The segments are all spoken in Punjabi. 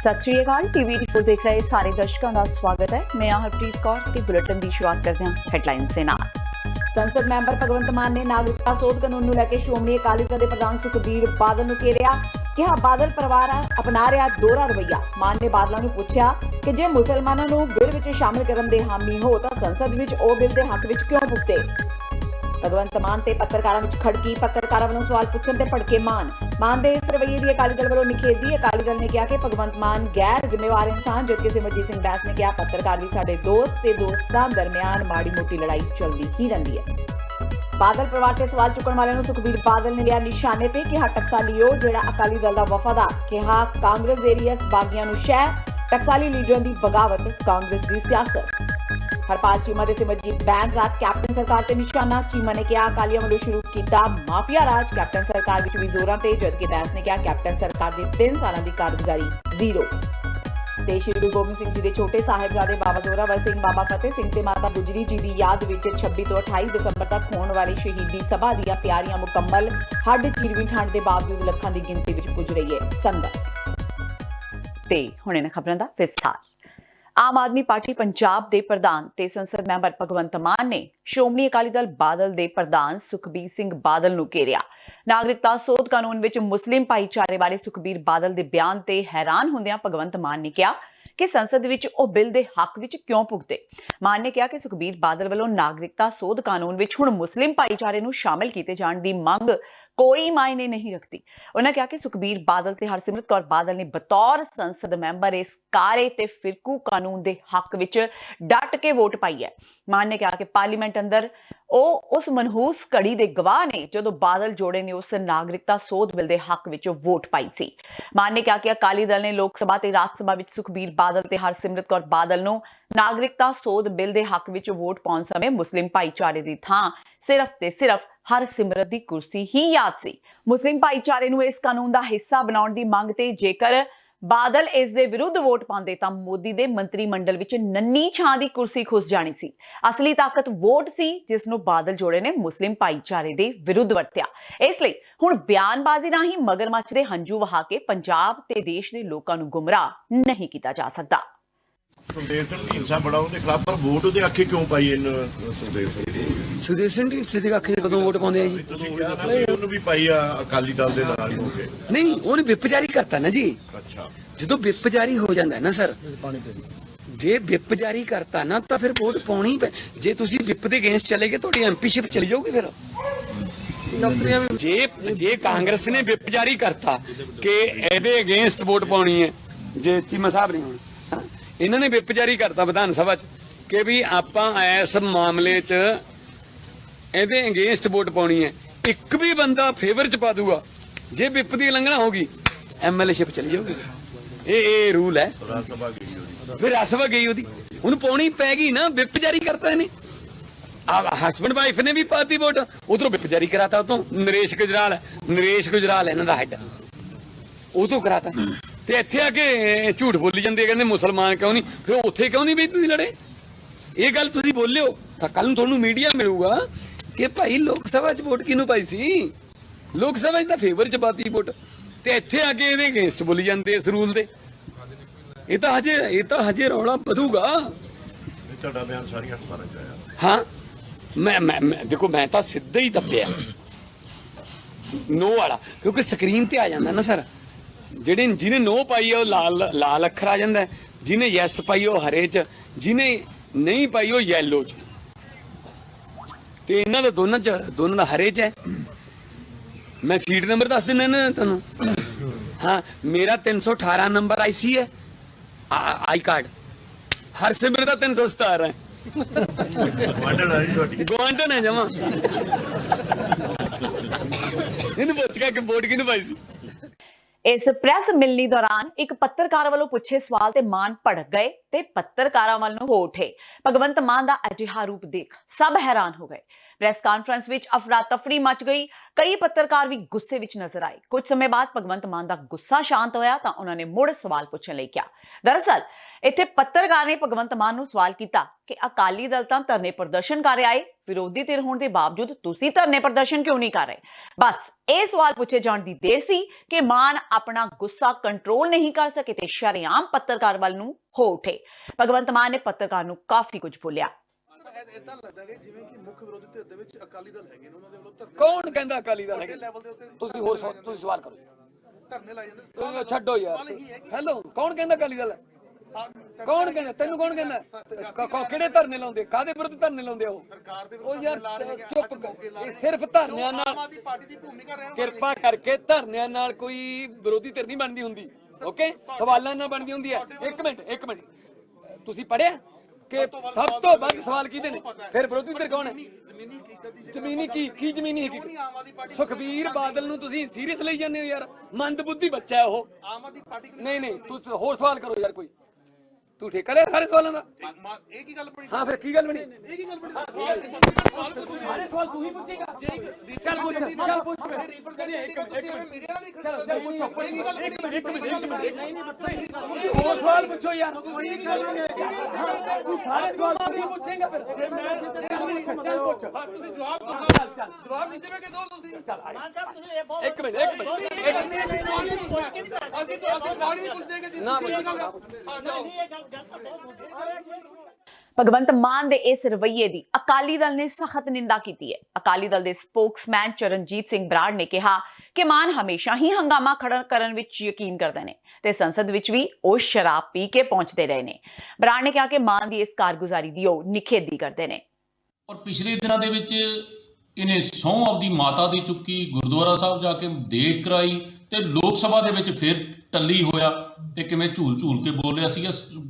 सत श्री अकाल टीवी 84 देख रहे सारे दर्शकों का स्वागत है। मैं हरप्रीत कौर ते बुलेटिन की शुरुआत करते हैं हेडलाइंस से नाल। संसद मैंबर भगवंत मान ने नागरिकता सोध कानून ਨੂੰ ਲੈ ਕੇ ਸ਼੍ਰੋਮਣੀ ਅਕਾਲੀ ਦਲ ਦੇ ਪ੍ਰਧਾਨ ਸੁਖਬੀਰ ਬਾਦਲ ਨੂੰ ਘੇਰਿਆ। ਕਿਹਾ ਬਾਦਲ ਪਰਿਵਾਰ ਅਪਣਾ ਰਿਹਾ ਦੋਹਰਾ ਰਵੱਈਆ। ਮਾਨ ਨੇ ਬਾਦਲਾਂ ਨੂੰ ਪੁੱਛਿਆ ਕਿ ਜੇ ਮੁਸਲਮਾਨਾਂ ਨੂੰ ਬਿੱਲ ਵਿੱਚ ਸ਼ਾਮਿਲ ਕਰਨ ਦੇ ਹਾਮੀ ਹੋ ਤਾਂ ਸੰਸਦ ਵਿੱਚ ਉਹ ਬਿੱਲ ਦੇ ਹੱਕ ਵਿੱਚ ਕਿਉਂ ਭੁਗਤੇ। भगवंत मान ते पत्रकारां विच खड़की। पत्रकारां वालों सवाल पुछण ते भड़के मान दे इस रवैये दी अकाली दल वालों निखेधी। अकाली दल ने कहा कि भगवंत मान गैर जिम्मेवार इंसान, जबकि सिमरजीत सिंह बैस ने कहा पत्रकार भी साडे दोस्त ते दोस्तां दरमियान माड़ी मोटी लड़ाई चलदी ही रहिंदी है। बादल परिवार ते सवाल चुकण वालियां नूं सुखबीर बादल ने लिया निशाने ते। कहा टकसाली ओ जिहड़ा अकाली दल दा वफादार। कहा कांग्रेस दे एरियस बागियां नूं शह। टकसाली लीडरां दी बगावत कांग्रेस दी सियासत। हरपाल चीमा ते सिमरजीत बैंस रात कैप्टन सरकार ते निशाना। चीमा ने कहा अकालियां वालों शुरू किया माफिया राज। कैप्टन सरकार विच भी जोरां ते, जबकि बैंस ने कहा कैप्टन सरकार दी 3 सालां दी कारगुजारी जीरो। ते श्री गुरु गोबिंद सिंह जी दे छोटे साहिबजादे बाबा जोरावर सिंह, बाबा फतेह सिंह ते माता गुजरी जी दी याद विच 26 ਤੋਂ 28 दसंबर तक होने वाली शहीदी सभा दीआं तैयारियां मुकम्मल। हड्ड चिरवी ठंड दे बावजूद ਲੱਖਾਂ ਦੀ ਗਿਣਤੀ विच पुज रही है संगत। ते हुणे ने खबरां दा विस्तार। आम आदमी पार्टी पंजाब के प्रधान ते संसद मैंबर भगवंत मान ने श्रोमणी अकाली दल बादल के प्रधान सुखबीर सिंह बादल नूं घेरिया। नागरिकता सोध कानून विच मुस्लिम भाईचारे वाले सुखबीर बादल के बयान ते हैरान होंदियां भगवंत मान ने कहा कि संसद विच ओ बिल दे हक विच क्यों भुगते। मान ने कहा कि सुखबीर बादल वालों नागरिकता सोध कानून विच हुण मुस्लिम भाईचारे नूं शामिल किए जाण दी मंग कोई मायने नहीं रखती। उन्होंने कहा कि सुखबीर बादल ते हरसिमरत कौर बादल ने बतौर संसद मैंबर इस कारे ते फिरकू कानून दे हक विच डट के वोट पाई है। मान ने कहा कि पार्लीमेंट अंदर उस मनहूस घड़ी दे गवाह ने जदों बादल जोड़े ने उस नागरिकता सोध बिल दे हक विच वोट पाई सी। मान ने कहा कि अकाली दल ने लोक सभा ते राज सभा विच सुखबीर बादल ते हरसिमरत कौर बादल नूं नागरिकता सोध बिल दे हक विच वोट पाउण समय मुस्लिम भाईचारे दी थां सिर्फ ते सिर्फ हरसिमरत दी कुर्सी ही याद सी। मुस्लिम भाईचारे नूं इस कानून दा हिस्सा बनाउण दी मंग ते जेकर बादल इस दे विरुद्ध वोट पांदे तां मोदी दे मंत्री मंडल विच नन्नी छां दी कुर्सी खुस जानी सी। असली ताकत वोट सी जिस नूं बादल जोड़े ने मुस्लिम भाईचारे दे विरुद्ध वरतिया। इसलिए हुण बयानबाजी राहीं मगरमच्छ दे हंझू वहा के पंजाब ते देश दे लोकां नूं गुमराह नहीं कीता जा सकदा। सुखदेव सिंह ढींडसा बड़ा ਉਹਦੇ ਖਿਲਾਫ ਪਰ ਵੋਟ ਉਹਦੇ ਆਖੇ ਕਿਉਂ ਪਾਈ ਇਹਨੂੰ ਸੁਖਦੇਵ ਸਿੰਘ ਢੀਂਡਸੇ ਦੇ ਆਖੇ ਕਦੋਂ ਵੋਟ ਪਾਉਂਦੇ ਆ ਜੀ? ਤੁਸੀਂ ਕਿਹਾ ਨਾ ਵੀ ਉਹਨੂੰ ਵੀ ਪਾਈ ਆ ਅਕਾਲੀ ਦਲ ਦੇ ਨਾਲ ਹੀ ਹੋ ਕੇ। ਨਹੀਂ, ਉਹਨੇ ਵਿਪ ਜਾਰੀ ਕਰਤਾ ਨਾ ਜੀ। ਅੱਛਾ, ਜਦੋਂ ਵਿਪ ਜਾਰੀ ਹੋ ਜਾਂਦਾ ਨਾ ਸਰ, ਜੇ ਵਿਪ ਜਾਰੀ ਕਰਤਾ ਨਾ ਤਾਂ ਫਿਰ ਵੋਟ ਪਾਉਣੀ ਪੈ। ਜੇ ਤੁਸੀਂ ਵਿਪ ਦੇ ਅਗੇਂਸਟ ਚਲੇ ਗਏ ਤੁਹਾਡੀ ਐਮਪੀਸ਼ਿਪ ਚਲੀ ਜਾਊਗੀ। ਫਿਰ ਜੇ ਕਾਂਗਰਸ ਨੇ ਵਿਪ ਜਾਰੀ ਕਰਤਾ ਕਿ ਇਹਦੇ ਅਗੇਂਸਟ ਵੋਟ ਪਾਉਣੀ ਹੈ, ਜੇ ਚੀਮਾ ਸਾਹਿਬ ਨੇ ਹੁਣ ਇਹਨਾਂ ਨੇ ਵਿਪ ਜਾਰੀ ਕਰਤਾ ਵਿਧਾਨ ਸਭਾ ਚ ਕਿ ਵੀ ਆਪਾਂ ਇਸ ਮਾਮਲੇ ਚ ਇਹਦੇ ਅਗੇਂਸਟ ਵੋਟ ਪਾਉਣੀ ਹੈ, ਇੱਕ ਵੀ ਬੰਦਾ ਫੇਵਰ ਚ ਪਾ ਦੂਗਾ, ਜੇ ਵਿਪ ਦੀ ਉਲੰਘਣਾ ਹੋਗੀ ਐਮਐਲਏਸ਼ਿਪ ਚਲੀ ਜਾਊਗੀ। ਇਹ ਰੂਲ ਹੈ। ਰਾਜ ਸਭਾ ਗਈ ਉਹਦੀ, ਫਿਰ ਰਾਜ ਸਭਾ ਗਈ ਉਹਦੀ, ਉਹਨੂੰ ਪਾਉਣੀ ਪੈ ਗਈ ਨਾ। ਵਿਪ ਜਾਰੀ ਕਰਤਾ ਇਹਨੇ। ਹਸਬੈਂਡ ਵਾਈਫ ਨੇ ਵੀ ਪਾਤੀ ਵੋਟ, ਉਧਰੋਂ ਵਿਪ ਜਾਰੀ ਕਰਾਤਾ। ਉਤੋਂ ਨਰੇਸ਼ ਗੁਜਰਾਲ ਇਹਨਾਂ ਦਾ ਹੈਡ, ਉਹ ਤੋਂ ਕਰਾਤਾ। ਤੇ ਇੱਥੇ ਆ ਕੇ ਝੂਠ ਬੋਲੀ ਜਾਂਦੇ, ਕਹਿੰਦੇ ਮੁਸਲਮਾਨ ਕਿਉਂ ਨਹੀਂ। ਫਿਰ ਉੱਥੇ ਕਿਉਂ ਨਹੀਂ ਵੀ ਤੁਸੀਂ ਲੜੇ? ਇਹ ਗੱਲ ਤੁਸੀਂ ਬੋਲਿਓ ਤਾਂ ਕੱਲ ਨੂੰ ਤੁਹਾਨੂੰ ਮੀਡੀਆ ਮਿਲੂਗਾ ਕਿ ਭਾਈ ਲੋਕ ਸਭਾ 'ਚ ਵੋਟ ਕਿਹਨੂੰ ਪਾਈ ਸੀ। ਲੋਕ ਸਭਾ 'ਚ ਤਾਂ ਫੇਵਰ 'ਚ ਪਾਤੀ ਵੋਟ, ਤੇ ਇੱਥੇ ਆ ਕੇ ਇਹਦੇ ਅਗੇਂਸਟ ਬੋਲੀ ਜਾਂਦੇ ਇਸ ਰੂਲ ਦੇ। ਇਹ ਤਾਂ ਹਜੇ ਰੌਲਾ ਵਧੂਗਾ। ਤੁਹਾਡਾ ਬਿਆਨ ਸਾਰੀਆਂ ਅਖਬਾਰਾਂ 'ਚ ਆਇਆ। ਹਾਂ, ਮੈਂ ਦੇਖੋ, ਮੈਂ ਤਾਂ ਸਿੱਧਾ ਹੀ ਦੱਬਿਆ ਨੋ ਵਾਲਾ, ਕਿਉਂਕਿ ਸਕਰੀਨ ਤੇ ਆ ਜਾਂਦਾ ਨਾ ਸਰ। ਜਿਹਨੇ ਨੋ ਪਾਈ ਹੈ ਉਹ ਲਾਲ ਅੱਖਰ ਆ ਜਾਂਦਾ, ਜਿਹਨੇ ਯੈਸ ਪਾਈ ਉਹ ਹਰੇ ਚ, ਜਿਹਨੇ ਨਹੀਂ ਪਾਈ ਉਹ ਯੈਲੋ ਚ। ਤੇ ਇਹਨਾਂ ਦਾ ਦੋਨਾਂ ਦਾ ਹਰੇ ਚ ਹੈ। ਮੈਂ ਸੀਟ ਨੰਬਰ ਦੱਸ ਦਿੰਦਾ ਨਾ ਤੁਹਾਨੂੰ। ਹਾਂ, ਮੇਰਾ 318 ਨੰਬਰ ਆਈਸੀ ਹੈ, ਆਈ ਕਾਰਡ। ਹਰਸਿਮਰਤ ਦਾ 317 ਹੈ। ਗਵਾਂਢਣ ਹੈ ਜਮਾ। ਇਹਨੂੰ ਪੁੱਛ ਕੇ ਵੋਟ ਕਿਹਨੂੰ ਪਾਈ ਸੀ। इस प्रेस मिलनी दौरान एक पत्रकार वालों पूछे सवाल ते मान भड़क गए ते पत्रकारां वाल नूं हो उठे। भगवंत मान दा अजिहा रूप देख सब हैरान हो गए। ਪ੍ਰੈਸ ਕਾਨਫਰੰਸ ਵਿੱਚ ਅਫਰਾ ਤਫਰੀ ਮਚ ਗਈ। ਕਈ ਪੱਤਰਕਾਰ ਵੀ ਗੁੱਸੇ ਵਿੱਚ ਨਜ਼ਰ ਆਏ। ਕੁਝ ਸਮੇਂ ਬਾਅਦ ਭਗਵੰਤ ਮਾਨ ਦਾ ਗੁੱਸਾ ਸ਼ਾਂਤ ਹੋਇਆ ਤਾਂ ਉਹਨਾਂ ਨੇ ਮੁੜ ਸਵਾਲ ਪੁੱਛਣ ਲਈ ਕਿਹਾ। ਦਰਅਸਲ ਇੱਥੇ ਪੱਤਰਕਾਰ ਨੇ ਭਗਵੰਤ ਮਾਨ ਨੂੰ ਸਵਾਲ ਕੀਤਾ ਕਿ ਅਕਾਲੀ ਦਲ ਤਾਂ ਧਰਨੇ ਪ੍ਰਦਰਸ਼ਨ ਕਰ ਰਿਹਾ ਏ, ਵਿਰੋਧੀ ਧਿਰ ਹੋਣ ਦੇ ਬਾਵਜੂਦ ਤੁਸੀਂ ਧਰਨੇ ਪ੍ਰਦਰਸ਼ਨ ਕਿਉਂ ਨਹੀਂ ਕਰ ਰਹੇ। ਬਸ ਇਹ ਸਵਾਲ ਪੁੱਛੇ ਜਾਣ ਦੀ ਦੇਰ ਸੀ ਕਿ ਮਾਨ ਆਪਣਾ ਗੁੱਸਾ ਕੰਟਰੋਲ ਨਹੀਂ ਕਰ ਸਕੇ ਤੇ ਸ਼ਰੇਆਮ ਪੱਤਰਕਾਰ ਵੱਲ ਨੂੰ ਹੋ ਉਠੇ। ਭਗਵੰਤ ਮਾਨ ਨੇ ਪੱਤਰਕਾਰ ਨੂੰ ਕਾਫੀ ਕੁਝ ਬੋਲਿਆ। ਇਦਾਂ ਲੱਗਦਾ ਹੈ ਜਿਵੇਂ ਕਿ ਮੁੱਖ ਵਿਰੋਧੀ ਧਿਰ ਦੇ ਵਿੱਚ ਅਕਾਲੀ ਦਲ ਹੈਗੇ ਨੇ, ਉਹਨਾਂ ਦੇ ਵੱਲੋਂ ਧਰਨੇ ਕੌਣ ਕਹਿੰਦਾ ਅਕਾਲੀ ਦਲ ਹੈਗੇ? ਲੈਵਲ ਦੇ ਉੱਤੇ ਤੁਸੀਂ ਸਵਾਲ ਕਰੋ, ਧਰਨੇ ਲਾਏ ਜਾਂਦੇ। ਤੁਸੀਂ ਛੱਡੋ ਯਾਰ। ਹੈਲੋ, ਕੌਣ ਕਹਿੰਦਾ ਅਕਾਲੀ ਦਲ ਹੈ? ਕੌਣ ਕਹਿੰਦਾ? ਤੈਨੂੰ ਕੌਣ ਕਹਿੰਦਾ? ਕਿਹੜੇ ਧਰਨੇ ਲਾਉਂਦੇ? ਕਾਹਦੇ ਵਿਰੁੱਧ ਧਰਨੇ ਲਾਉਂਦੇ ਉਹ? ਸਰਕਾਰ ਦੇ ਉਹ ਯਾਰ ਚੁੱਪ ਕਰ। ਇਹ ਸਿਰਫ ਧਰਨਿਆਂ ਨਾਲ, ਆਮ ਪਾਰਟੀ ਦੀ ਭੂਮਿਕਾ ਰਹਿਣ ਕਿਰਪਾ ਕਰਕੇ ਧਰਨਿਆਂ ਨਾਲ ਕੋਈ ਵਿਰੋਧੀ ਧਿਰ ਨਹੀਂ ਬਣਦੀ ਹੁੰਦੀ। ਓਕੇ, ਸਵਾਲਾਂ ਨਾਲ ਬਣਦੀ ਹੁੰਦੀ ਹੈ। ਇੱਕ ਮਿੰਟ ਤੁਸੀਂ ਪੜਿਆ ਕਿ ਸਭ ਤੋਂ ਵੱਧ ਸਵਾਲ ਕਿਹਦੇ ਨੇ? ਫਿਰ ਵਿਰੋਧੀ ਧਿਰ ਕੌਣ ਹੈ? ਜ਼ਮੀਨੀ ਕੀ ਜ਼ਮੀਨੀ ਹਕੀਕਤ? ਸੁਖਬੀਰ ਬਾਦਲ ਨੂੰ ਤੁਸੀਂ ਸੀਰੀਅਸ ਲਈ ਜਾਂਦੇ ਹੋ ਯਾਰ? ਮੰਦਬੁੱਧੀ ਬੱਚਾ ਹੈ ਉਹ। ਆਮ ਆਦਮੀ ਪਾਰਟੀ ਨਹੀਂ ਤੂੰ ਹੋਰ ਸਵਾਲ ਕਰੋ ਯਾਰ। ਕੋਈ ਤੂੰ ਠੇਕਾ ਲਿਆ ਸਾਰੇ ਸਵਾਲਾਂ ਦਾ? ਇਹ ਕੀ ਗੱਲ ਬਣੀ? ਹਾਂ ਫਿਰ ਕੀ ਗੱਲ ਬਣੀ? ਇਹ ਕੀ ਗੱਲ ਬਣੀ? ਸਾਰੇ ਸਵਾਲ ਤੂੰ ਹੀ ਪੁੱਛੇਗਾ। ਚੱਲ ਪੁੱਛ ਮੀਡੀਆ ਨਾਲ ਹੋਰ ਸਵਾਲ ਪੁੱਛੋ ਯਾਰ। ਤੂੰ ਸਾਰੇ ਸਵਾਲ ਤੂੰ ਹੀ ਪੁੱਛੇਗਾ ਫਿਰ। ਜੇ ਮੈਂ ਚੱਲ ਪੁੱਛ। ਤੁਸੀਂ ਜਵਾਬ ਦਿਓ। ਜਵਾਬ ਨੀਚੇ ਬੈ ਕੇ ਦਿਓ ਤੁਸੀਂ। ਇੱਕ ਮਿੰਟ ਅਸੀਂ ਸਵਾਲ ਹੀ ਪੁੱਛਦੇ ਕਿ ਨਾ ਭਗਵੰਤ ਮਾਨ ਦੇ ਇਸ ਰਵੱਈਏ ਦੀ ਅਕਾਲੀ ਦਲ ਨੇ ਸਖਤ ਨਿੰਦਾ ਕੀਤੀ ਹੈ। ਅਕਾਲੀ ਦਲ ਦੇ ਸਪੋਕਸਮੈਨ ਚਰਨਜੀਤ ਸਿੰਘ ਬਰਾੜ ਨੇ ਕਿਹਾ ਕਿ ਮਾਨ ਹਮੇਸ਼ਾ ਹੀ ਹੰਗਾਮਾ ਖੜਾ ਕਰਨ ਵਿੱਚ ਯਕੀਨ ਕਰਦੇ ਨੇ ਤੇ ਸੰਸਦ ਵਿੱਚ ਵੀ ਉਹ ਸ਼ਰਾਬ ਪੀ ਕੇ ਪਹੁੰਚਦੇ ਰਹੇ ਨੇ। ਬਰਾੜ ਨੇ ਕਿਹਾ ਕਿ ਮਾਨ ਦੀ ਇਸ ਕਾਰਗੁਜ਼ਾਰੀ ਦੀ ਉਹ ਨਿਖੇਧੀ ਕਰਦੇ ਨੇ। ਔਰ ਪਿਛਲੇ ਦਿਨਾਂ ਦੇ ਵਿੱਚ ਇਹਨੇ ਸਹੁੰ ਆਪਦੀ ਮਾਤਾ ਦੀ ਚੁੱਕੀ, ਗੁਰਦੁਆਰਾ ਸਾਹਿਬ ਜਾ ਕੇ ਦੇਗ ਕਰਾਈ ਤੇ ਲੋਕ ਸਭਾ ਦੇ ਵਿੱਚ ਫਿਰ ਟੱਲੀ ਹੋਇਆ ਤੇ ਕਿਵੇਂ ਝੂਲ ਕੇ ਬੋਲ ਰਿਹਾ ਸੀਗਾ।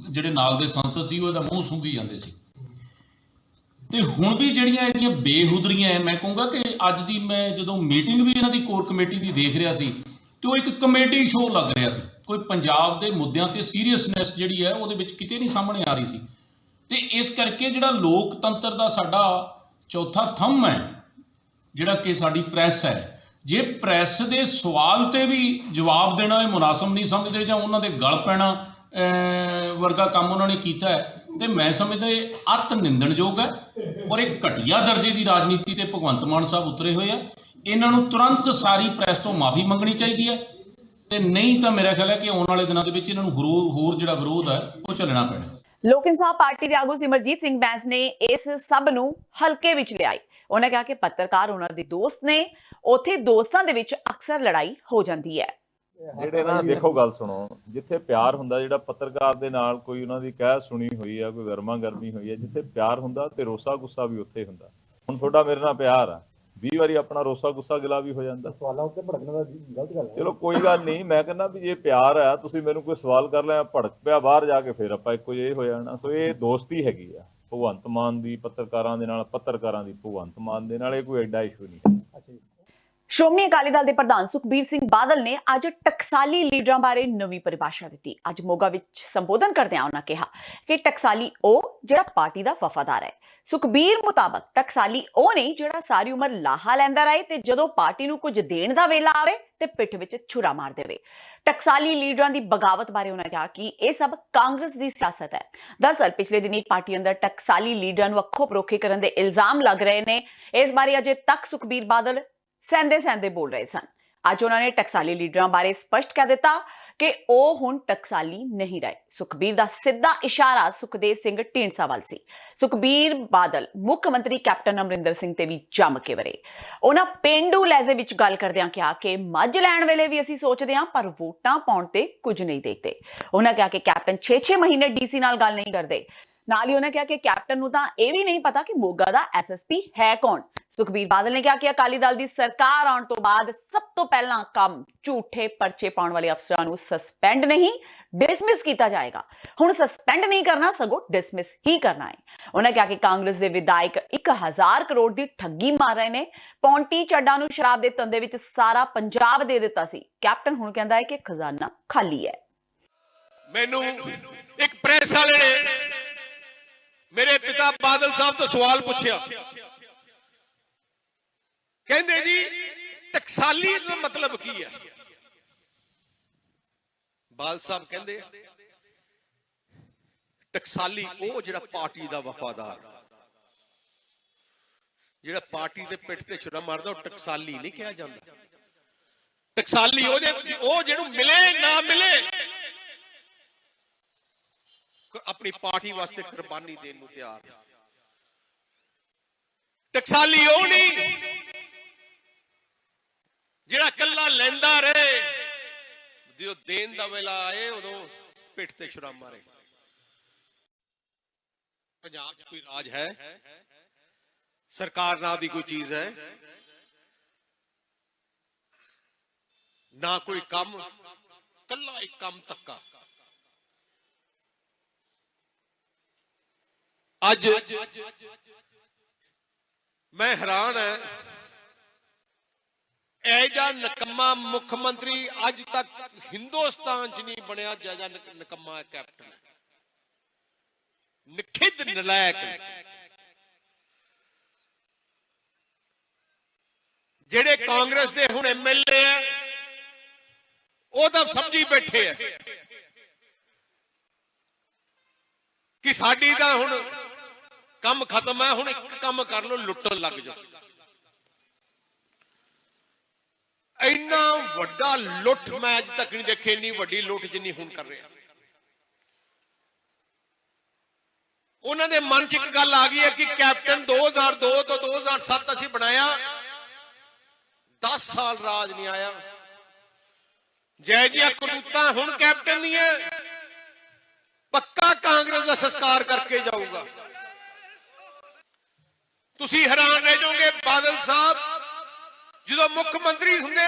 ਜਿਹੜੇ ਨਾਲ ਦੇ ਸੰਸਦ ਸੀ ਉਹ ਇਹਦਾ ਮੂੰਹ ਸੁੰਘੀ ਜਾਂਦੇ ਸੀ। ਤੇ ਹੁਣ ਵੀ ਜਿਹੜੀਆਂ ਇਹਦੀਆਂ ਬੇਹੁਦਰੀਆਂ ਹੈ, ਮੈਂ ਕਹੂੰਗਾ ਕਿ ਅੱਜ ਦੀ ਮੈਂ ਜਦੋਂ ਮੀਟਿੰਗ ਵੀ ਇਹਨਾਂ ਦੀ ਕੋਰ ਕਮੇਟੀ ਦੀ ਦੇਖ ਰਿਹਾ ਸੀ ਤੇ ਉਹ ਇੱਕ ਕਮੇਡੀ ਸ਼ੋਅ ਲੱਗ ਰਿਹਾ ਸੀ। ਕੋਈ ਪੰਜਾਬ ਦੇ ਮੁੱਦਿਆਂ ਤੇ ਸੀਰੀਅਸਨੈਸ ਜਿਹੜੀ ਹੈ ਉਹਦੇ ਵਿੱਚ ਕਿਤੇ ਨਹੀਂ ਸਾਹਮਣੇ ਆ ਰਹੀ ਸੀ। ਤੇ ਇਸ ਕਰਕੇ ਜਿਹੜਾ ਲੋਕਤੰਤਰ ਦਾ ਸਾਡਾ ਚੌਥਾ ਥੰਮ ਹੈ, ਜਿਹੜਾ ਕਿ ਸਾਡੀ ਪ੍ਰੈਸ ਹੈ, ਜੇ ਪ੍ਰੈਸ ਦੇ ਸਵਾਲ ਤੇ ਵੀ ਜਵਾਬ ਦੇਣਾ ਇਹ ਮੁਨਾਸਬ ਨਹੀਂ ਸਮਝਦੇ ਜਾਂ ਉਹਨਾਂ ਦੇ ਗਲ ਪੈਣਾ ਵਰਗਾ ਕੰਮ ਉਹਨਾਂ ਨੇ ਕੀਤਾ ਹੈ, ਤੇ ਮੈਂ ਸਮਝਦਾ ਇਹ ਅਤ ਨਿੰਦਣਯੋਗ ਹੈ। ਔਰ ਇਹ ਘਟੀਆ ਦਰਜੇ ਦੀ ਰਾਜਨੀਤੀ ਤੇ ਭਗਵੰਤ ਮਾਨ ਸਾਹਿਬ ਉਤਰੇ ਹੋਏ ਆ। ਇਹਨਾਂ ਨੂੰ ਤੁਰੰਤ ਸਾਰੀ ਪ੍ਰੈਸ ਤੋਂ ਮਾਫੀ ਮੰਗਣੀ ਚਾਹੀਦੀ ਹੈ ਤੇ ਨਹੀਂ ਤਾਂ ਮੇਰਾ ਖਿਆਲ ਹੈ ਕਿ ਆਉਣ ਵਾਲੇ ਦਿਨਾਂ ਦੇ ਵਿੱਚ ਇਹਨਾਂ ਨੂੰ ਹੋਰ ਜਿਹੜਾ ਵਿਰੋਧ ਹੈ ਉਹ ਚੱਲਣਾ ਪੈਣਾ। ਲੋਕ ਇਨਸਾਫ ਪਾਰਟੀ ਦੇ ਆਗੂ ਸਿਮਰਜੀਤ ਸਿੰਘ ਬੈਂਸ ਨੇ ਇਸ ਸਭ ਨੂੰ ਹਲਕੇ ਵਿੱਚ ਲਿਆਈ। ਉਹਨਾਂ ਕਿਹਾ ਕਿ ਪੱਤਰਕਾਰ ਉਹਨਾਂ ਦੇ ਦੋਸਤ ਨੇ, ਉੱਥੇ ਦੋਸਤਾਂ ਦੇ ਵਿੱਚ ਅਕਸਰ ਲੜਾਈ ਹੋ ਜਾਂਦੀ ਹੈ। ਜਿਹੜੇ ਨਾ ਦੇਖੋ ਗੱਲ ਸੁਣੋ, ਜਿੱਥੇ ਪਿਆਰ ਹੁੰਦਾ, ਜਿਹੜਾ ਪੱਤਰਕਾਰ ਦੇ ਨਾਲ ਕੋਈ ਉਹਨਾਂ ਦੀ ਕਹਿ ਸੁਣੀ ਹੋਈ ਆ, ਕੋਈ ਗਰਮਾ ਗਰਮੀ ਹੋਈ ਆ, ਜਿੱਥੇ ਪਿਆਰ ਹੁੰਦਾ ਤੇ ਰੋਸਾ ਗੁੱਸਾ ਵੀ ਉੱਥੇ ਹੁੰਦਾ। ਹੁਣ ਤੁਹਾਡਾ ਮੇਰੇ ਨਾਲ ਪਿਆਰ ਆ, 20 ਵਾਰੀ ਆਪਣਾ ਰੋਸਾ ਗੁੱਸਾ ਗਿਲਾ ਵੀ ਹੋ ਜਾਂਦਾ। ਸਵਾਲਾਂ ਉੱਤੇ ਭੜਕਣ ਦਾ ਗਲਤ ਗੱਲ ਹੈ। ਚਲੋ ਕੋਈ ਗੱਲ ਨਹੀਂ, ਮੈਂ ਕਹਿੰਦਾ ਵੀ ਜੇ ਪਿਆਰ ਆ, ਤੁਸੀਂ ਮੈਨੂੰ ਕੋਈ ਸਵਾਲ ਕਰ ਲਿਆ, ਭੜਕ ਪਿਆ, ਬਾਹਰ ਜਾ ਕੇ ਫਿਰ ਆਪਾਂ ਇੱਕੋ ਜਿਹੇ ਹੋ ਜਾਣਾ। ਸੋ ਇਹ ਦੋਸਤੀ ਹੈਗੀ ਆ ਭਗਵੰਤ ਮਾਨ ਦੀ ਪੱਤਰਕਾਰਾਂ ਦੇ ਨਾਲ, ਪੱਤਰਕਾਰਾਂ ਦੀ ਭਗਵੰਤ ਮਾਨ ਦੇ ਨਾਲ। ਇਹ ਕੋਈ ਐਡਾ ਇਸ਼ੂ ਨਹੀਂ। ਸ਼੍ਰੋਮਣੀ ਅਕਾਲੀ ਦਲ ਦੇ ਪ੍ਰਧਾਨ ਸੁਖਬੀਰ ਸਿੰਘ ਬਾਦਲ ਨੇ ਅੱਜ ਟਕਸਾਲੀ ਲੀਡਰਾਂ ਬਾਰੇ ਨਵੀਂ ਪਰਿਭਾਸ਼ਾ ਦਿੱਤੀ। ਅੱਜ ਮੋਗਾ ਵਿੱਚ ਸੰਬੋਧਨ ਕਰਦਿਆਂ ਉਹਨਾਂ ਕਿਹਾ ਕਿ ਟਕਸਾਲੀ ਉਹ ਜਿਹੜਾ ਪਾਰਟੀ ਦਾ ਵਫਾਦਾਰ ਹੈ। ਸੁਖਬੀਰ ਮੁਤਾਬਕ ਟਕਸਾਲੀ ਉਹ ਨਹੀਂ ਜਿਹੜਾ ਸਾਰੀ ਉਮਰ ਲਾਹਾ ਲੈਂਦਾ ਰਹੇ ਤੇ ਜਦੋਂ ਪਾਰਟੀ ਨੂੰ ਕੁਝ ਦੇਣ ਦਾ ਵੇਲਾ ਆਵੇ ਤੇ ਪਿੱਠ ਵਿੱਚ ਛੁਰਾ ਮਾਰ ਦੇਵੇ। ਟਕਸਾਲੀ ਲੀਡਰਾਂ ਦੀ ਬਗਾਵਤ ਬਾਰੇ ਉਹਨਾਂ ਕਿਹਾ ਕਿ ਇਹ ਸਭ ਕਾਂਗਰਸ ਦੀ ਸਿਆਸਤ ਹੈ। ਦਰਅਸਲ ਪਿਛਲੇ ਦਿਨੀ ਪਾਰਟੀ ਅੰਦਰ ਟਕਸਾਲੀ ਲੀਡਰਾਂ ਨੂੰ ਅੱਖੋਂ ਪਰੋਖੇ ਕਰਨ ਦੇ ਇਲਜ਼ਾਮ ਲੱਗ ਰਹੇ ਨੇ। ਇਸ ਬਾਰੇ ਅਜੇ ਤੱਕ ਸੁਖਬੀਰ ਬਾਦਲ ਸਹਿੰਦੇ ਬੋਲ ਰਹੇ ਸਨ। ਅੱਜ ਉਹਨਾਂ ਨੇ ਟਕਸਾਲੀ ਲੀਡਰਾਂ ਬਾਰੇ ਸਪਸ਼ਟ ਕਹਿ ਦਿੱਤਾ ਕਿ ਉਹ ਹੁਣ ਟਕਸਾਲੀ ਨਹੀਂ ਰਹੇ। ਸੁਖਬੀਰ ਦਾ ਸਿੱਧਾ ਇਸ਼ਾਰਾ ਸੁਖਦੇਵ ਸਿੰਘ ਢੀਂਡਸਾ ਵੱਲ ਸੀ। ਸੁਖਬੀਰ ਬਾਦਲ ਮੁੱਖ ਮੰਤਰੀ ਕੈਪਟਨ ਅਮਰਿੰਦਰ ਸਿੰਘ ਤੇ ਵੀ ਜੰਮ ਕੇ ਵਰੇ। ਉਹਨਾਂ ਪੇਂਡੂ ਲਹਿਜ਼ੇ ਵਿੱਚ ਗੱਲ ਕਰਦਿਆਂ ਕਿਹਾ ਕਿ ਮੱਝ ਲੈਣ ਵੇਲੇ ਵੀ ਅਸੀਂ ਸੋਚਦੇ ਹਾਂ ਪਰ ਵੋਟਾਂ ਪਾਉਣ ਤੇ ਕੁਝ ਨਹੀਂ ਦੇਖਦੇ। ਉਹਨਾਂ ਕਿਹਾ ਕਿ ਕੈਪਟਨ 6-6 ਮਹੀਨੇ ਡੀਸੀ ਨਾਲ ਗੱਲ ਨਹੀਂ ਕਰਦੇ। ਨਾਲ ਹੀ ਉਹਨਾਂ ਕਿਹਾ ਕਿ ਕੈਪਟਨ ਨੂੰ ਤਾਂ ਇਹ ਵੀ ਨਹੀਂ ਪਤਾ ਕਿ ਮੋਗਾ ਦਾ ਐਸਐਸਪੀ ਹੈ ਕੌਣ। ਸੁਖਬੀਰ ਬਾਦਲ ਨੇ ਕਿਹਾ ਕਿ ਅਕਾਲੀ ਦਲ ਦੀ ਸਰਕਾਰ ਆਉਣ ਤੋਂ ਬਾਅਦ ਸਭ ਤੋਂ ਪਹਿਲਾਂ ਕੰਮ ਝੂਠੇ ਪਰਚੇ ਪਾਉਣ ਵਾਲੇ ਅਫਸਰਾਂ ਨੂੰ ਸਸਪੈਂਡ ਨਹੀਂ ਡਿਸਮਿਸ ਕੀਤਾ ਜਾਏਗਾ। ਹੁਣ ਸਸਪੈਂਡ ਨਹੀਂ ਕਰਨਾ, ਸਗੋਂ ਡਿਸਮਿਸ ਹੀ ਕਰਨਾ ਹੈ। ਉਹਨਾਂ ਕਿਹਾ ਕਿ ਕਾਂਗਰਸ ਦੇ ਵਿਧਾਇਕ 1000 ਕਰੋੜ ਦੀ ਠੱਗੀ ਮਾਰ ਰਹੇ ਨੇ। ਪੌਂਟੀ ਚੱਡਾ ਨੂੰ ਸ਼ਰਾਬ ਦੇ ਧੰਦੇ ਵਿੱਚ ਸਾਰਾ ਪੰਜਾਬ ਦੇ ਦਿੱਤਾ ਸੀ। ਕੈਪਟਨ ਹੁਣ ਕਹਿੰਦਾ ਹੈ ਕਿ ਖਜ਼ਾਨਾ ਖਾਲੀ ਹੈ। ਮੈਨੂੰ ਇੱਕ ਪ੍ਰੈਸ ਵਾਲੇ ਨੇ ਮੇਰੇ ਪਿਤਾ ਬਾਦਲ ਸਾਹਿਬ ਤੋਂ ਸਵਾਲ ਪੁੱਛਿਆ ਕਹਿੰਦੇ ਜੀ ਟਕਸਾਲੀ ਦਾ ਮਤਲਬ ਕੀ ਹੈ? ਬਾਲ ਸਾਹਿਬ ਕਹਿੰਦੇ ਟਕਸਾਲੀ ਉਹ ਜਿਹੜਾ ਪਾਰਟੀ ਦਾ ਵਫਾਦਾਰ, ਜਿਹੜਾ ਪਾਰਟੀ ਦੇ ਪਿੱਠ ਤੇ ਛੁਰਾ ਮਾਰਦਾ, ਉਹ ਟਕਸਾਲੀ ਨਹੀਂ ਕਿਹਾ ਜਾਂਦਾ। ਟਕਸਾਲੀ ਉਹ ਜਿਹਨੂੰ ਮਿਲੇ ਨਾ ਮਿਲੇ ਆਪਣੀ ਪਾਰਟੀ ਵਾਸਤੇ ਕੁਰਬਾਨੀ ਦੇਣ ਨੂੰ ਤਿਆਰ। ਟਕਸਾਲੀ ਉਹ ਨਹੀਂ ਜਿਹੜਾ ਕੱਲਾ ਲੈਂਦਾ ਰਹੇ, ਜਦੋਂ ਦੇਣ ਦਾ ਵੇਲਾ ਆਏ ਉਦੋਂ ਪਿੱਠ ਤੇ ਛੁਰਾ ਮਾਰੇ। ਪੰਜਾਬ 'ਚ ਕੋਈ ਰਾਜ ਹੈ? ਸਰਕਾਰ ਨਾਂ ਦੀ ਕੋਈ ਚੀਜ਼ ਹੈ? ਨਾ ਕੋਈ ਕੰਮ, ਕੱਲਾ ਇੱਕ ਕੰਮ ਤੱਕਾ। ਅੱਜ ਮੈਂ ਹੈਰਾਨ ਹੈ, ਇਹ ਜਿਹਾ ਨਕਮਾ ਮੁੱਖ ਮੰਤਰੀ ਅੱਜ ਤੱਕ ਹਿੰਦੁਸਤਾਨ 'ਚ ਨਹੀਂ ਬਣਿਆ ਜਿਹੜਾ ਨਕਮਾ ਕੈਪਟਨ ਹੈ। ਨਿਖਿੱਧ ਨਲਾਇਕ, ਜਿਹੜੇ ਕਾਂਗਰਸ ਦੇ ਹੁਣ ਐਮਐਲਏ ਆ ਉਹ ਤਾਂ ਸਮਝੀ ਬੈਠੇ ਆ ਕਿ ਸਾਡੀ ਤਾਂ ਹੁਣ ਕੰਮ ਖਤਮ ਹੈ, ਹੁਣ ਇੱਕ ਕੰਮ ਕਰ ਲਓ, ਲੁੱਟਣ ਲੱਗ ਜਾਓ। ਇੰਨਾ ਵੱਡਾ ਲੁੱਟ ਮੈਂ ਅੱਜ ਤੱਕ ਨਹੀਂ ਦੇਖੀ, ਇੰਨੀ ਵੱਡੀ ਲੁੱਟ ਜਿੰਨੀ ਹੁਣ ਕਰ ਰਿਹਾ। ਉਹਨਾਂ ਦੇ ਮਨ 'ਚ ਇੱਕ ਗੱਲ ਆ ਗਈ ਹੈ ਕਿ ਕੈਪਟਨ 2002 ਤੋਂ 2007 ਅਸੀਂ ਬਣਾਇਆ, 10 ਸਾਲ ਰਾਜ ਨਹੀਂ ਆਇਆ। ਜੈ ਜੀਆਂ ਕਰਤੂਤਾਂ ਹੁਣ ਕੈਪਟਨ ਦੀਆਂ, ਪੱਕਾ ਕਾਂਗਰਸ ਦਾ ਸੰਸਕਾਰ ਕਰਕੇ ਜਾਊਗਾ। ਤੁਸੀਂ ਹੈਰਾਨ ਰਹਿ ਜਾਓਗੇ, ਬਾਦਲ ਸਾਹਿਬ ਜਦੋਂ ਮੁੱਖ ਮੰਤਰੀ ਹੁੰਦੇ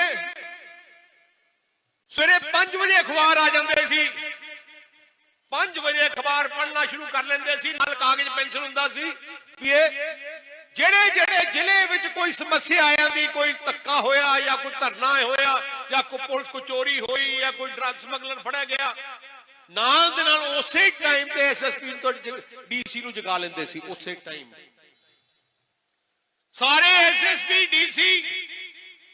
ਸਵੇਰੇ 5 ਵਜੇ ਅਖਬਾਰ ਆ ਜਾਂਦੇ ਸੀ, 5 ਵਜੇ ਅਖਬਾਰ ਪੜ੍ਹਨਾ ਸ਼ੁਰੂ ਕਰ ਲੈਂਦੇ ਸੀ, ਨਾਲ ਕਾਗਜ਼ ਪੈਨਸ਼ਨ ਹੁੰਦਾ ਸੀ ਵੀ ਇਹ ਜਿਹੜੇ ਜ਼ਿਲ੍ਹੇ ਵਿੱਚ ਕੋਈ ਸਮੱਸਿਆ ਆ ਜਾਂਦੀ, ਕੋਈ ਧੱਕਾ ਹੋਇਆ ਜਾਂ ਕੋਈ ਧਰਨਾ ਹੋਇਆ ਜਾਂ ਕੋਈ ਪੁਲਿਸ ਕੋ ਚੋਰੀ ਹੋਈ ਜਾਂ ਕੋਈ ਡਰੱਗ ਸਮਗਲਰ ਫੜਿਆ ਗਿਆ, ਨਾਲ ਦੇ ਨਾਲ ਉਸੇ ਟਾਈਮ ਤੇ ਐਸਐਸਪੀ ਤੋਂ ਡੀਸੀ ਨੂੰ ਜਗਾ ਲੈਂਦੇ ਸੀ। ਉਸੇ ਟਾਈਮ ਸਾਰੇ ਐਸਐਸਪੀ ਡੀਸੀ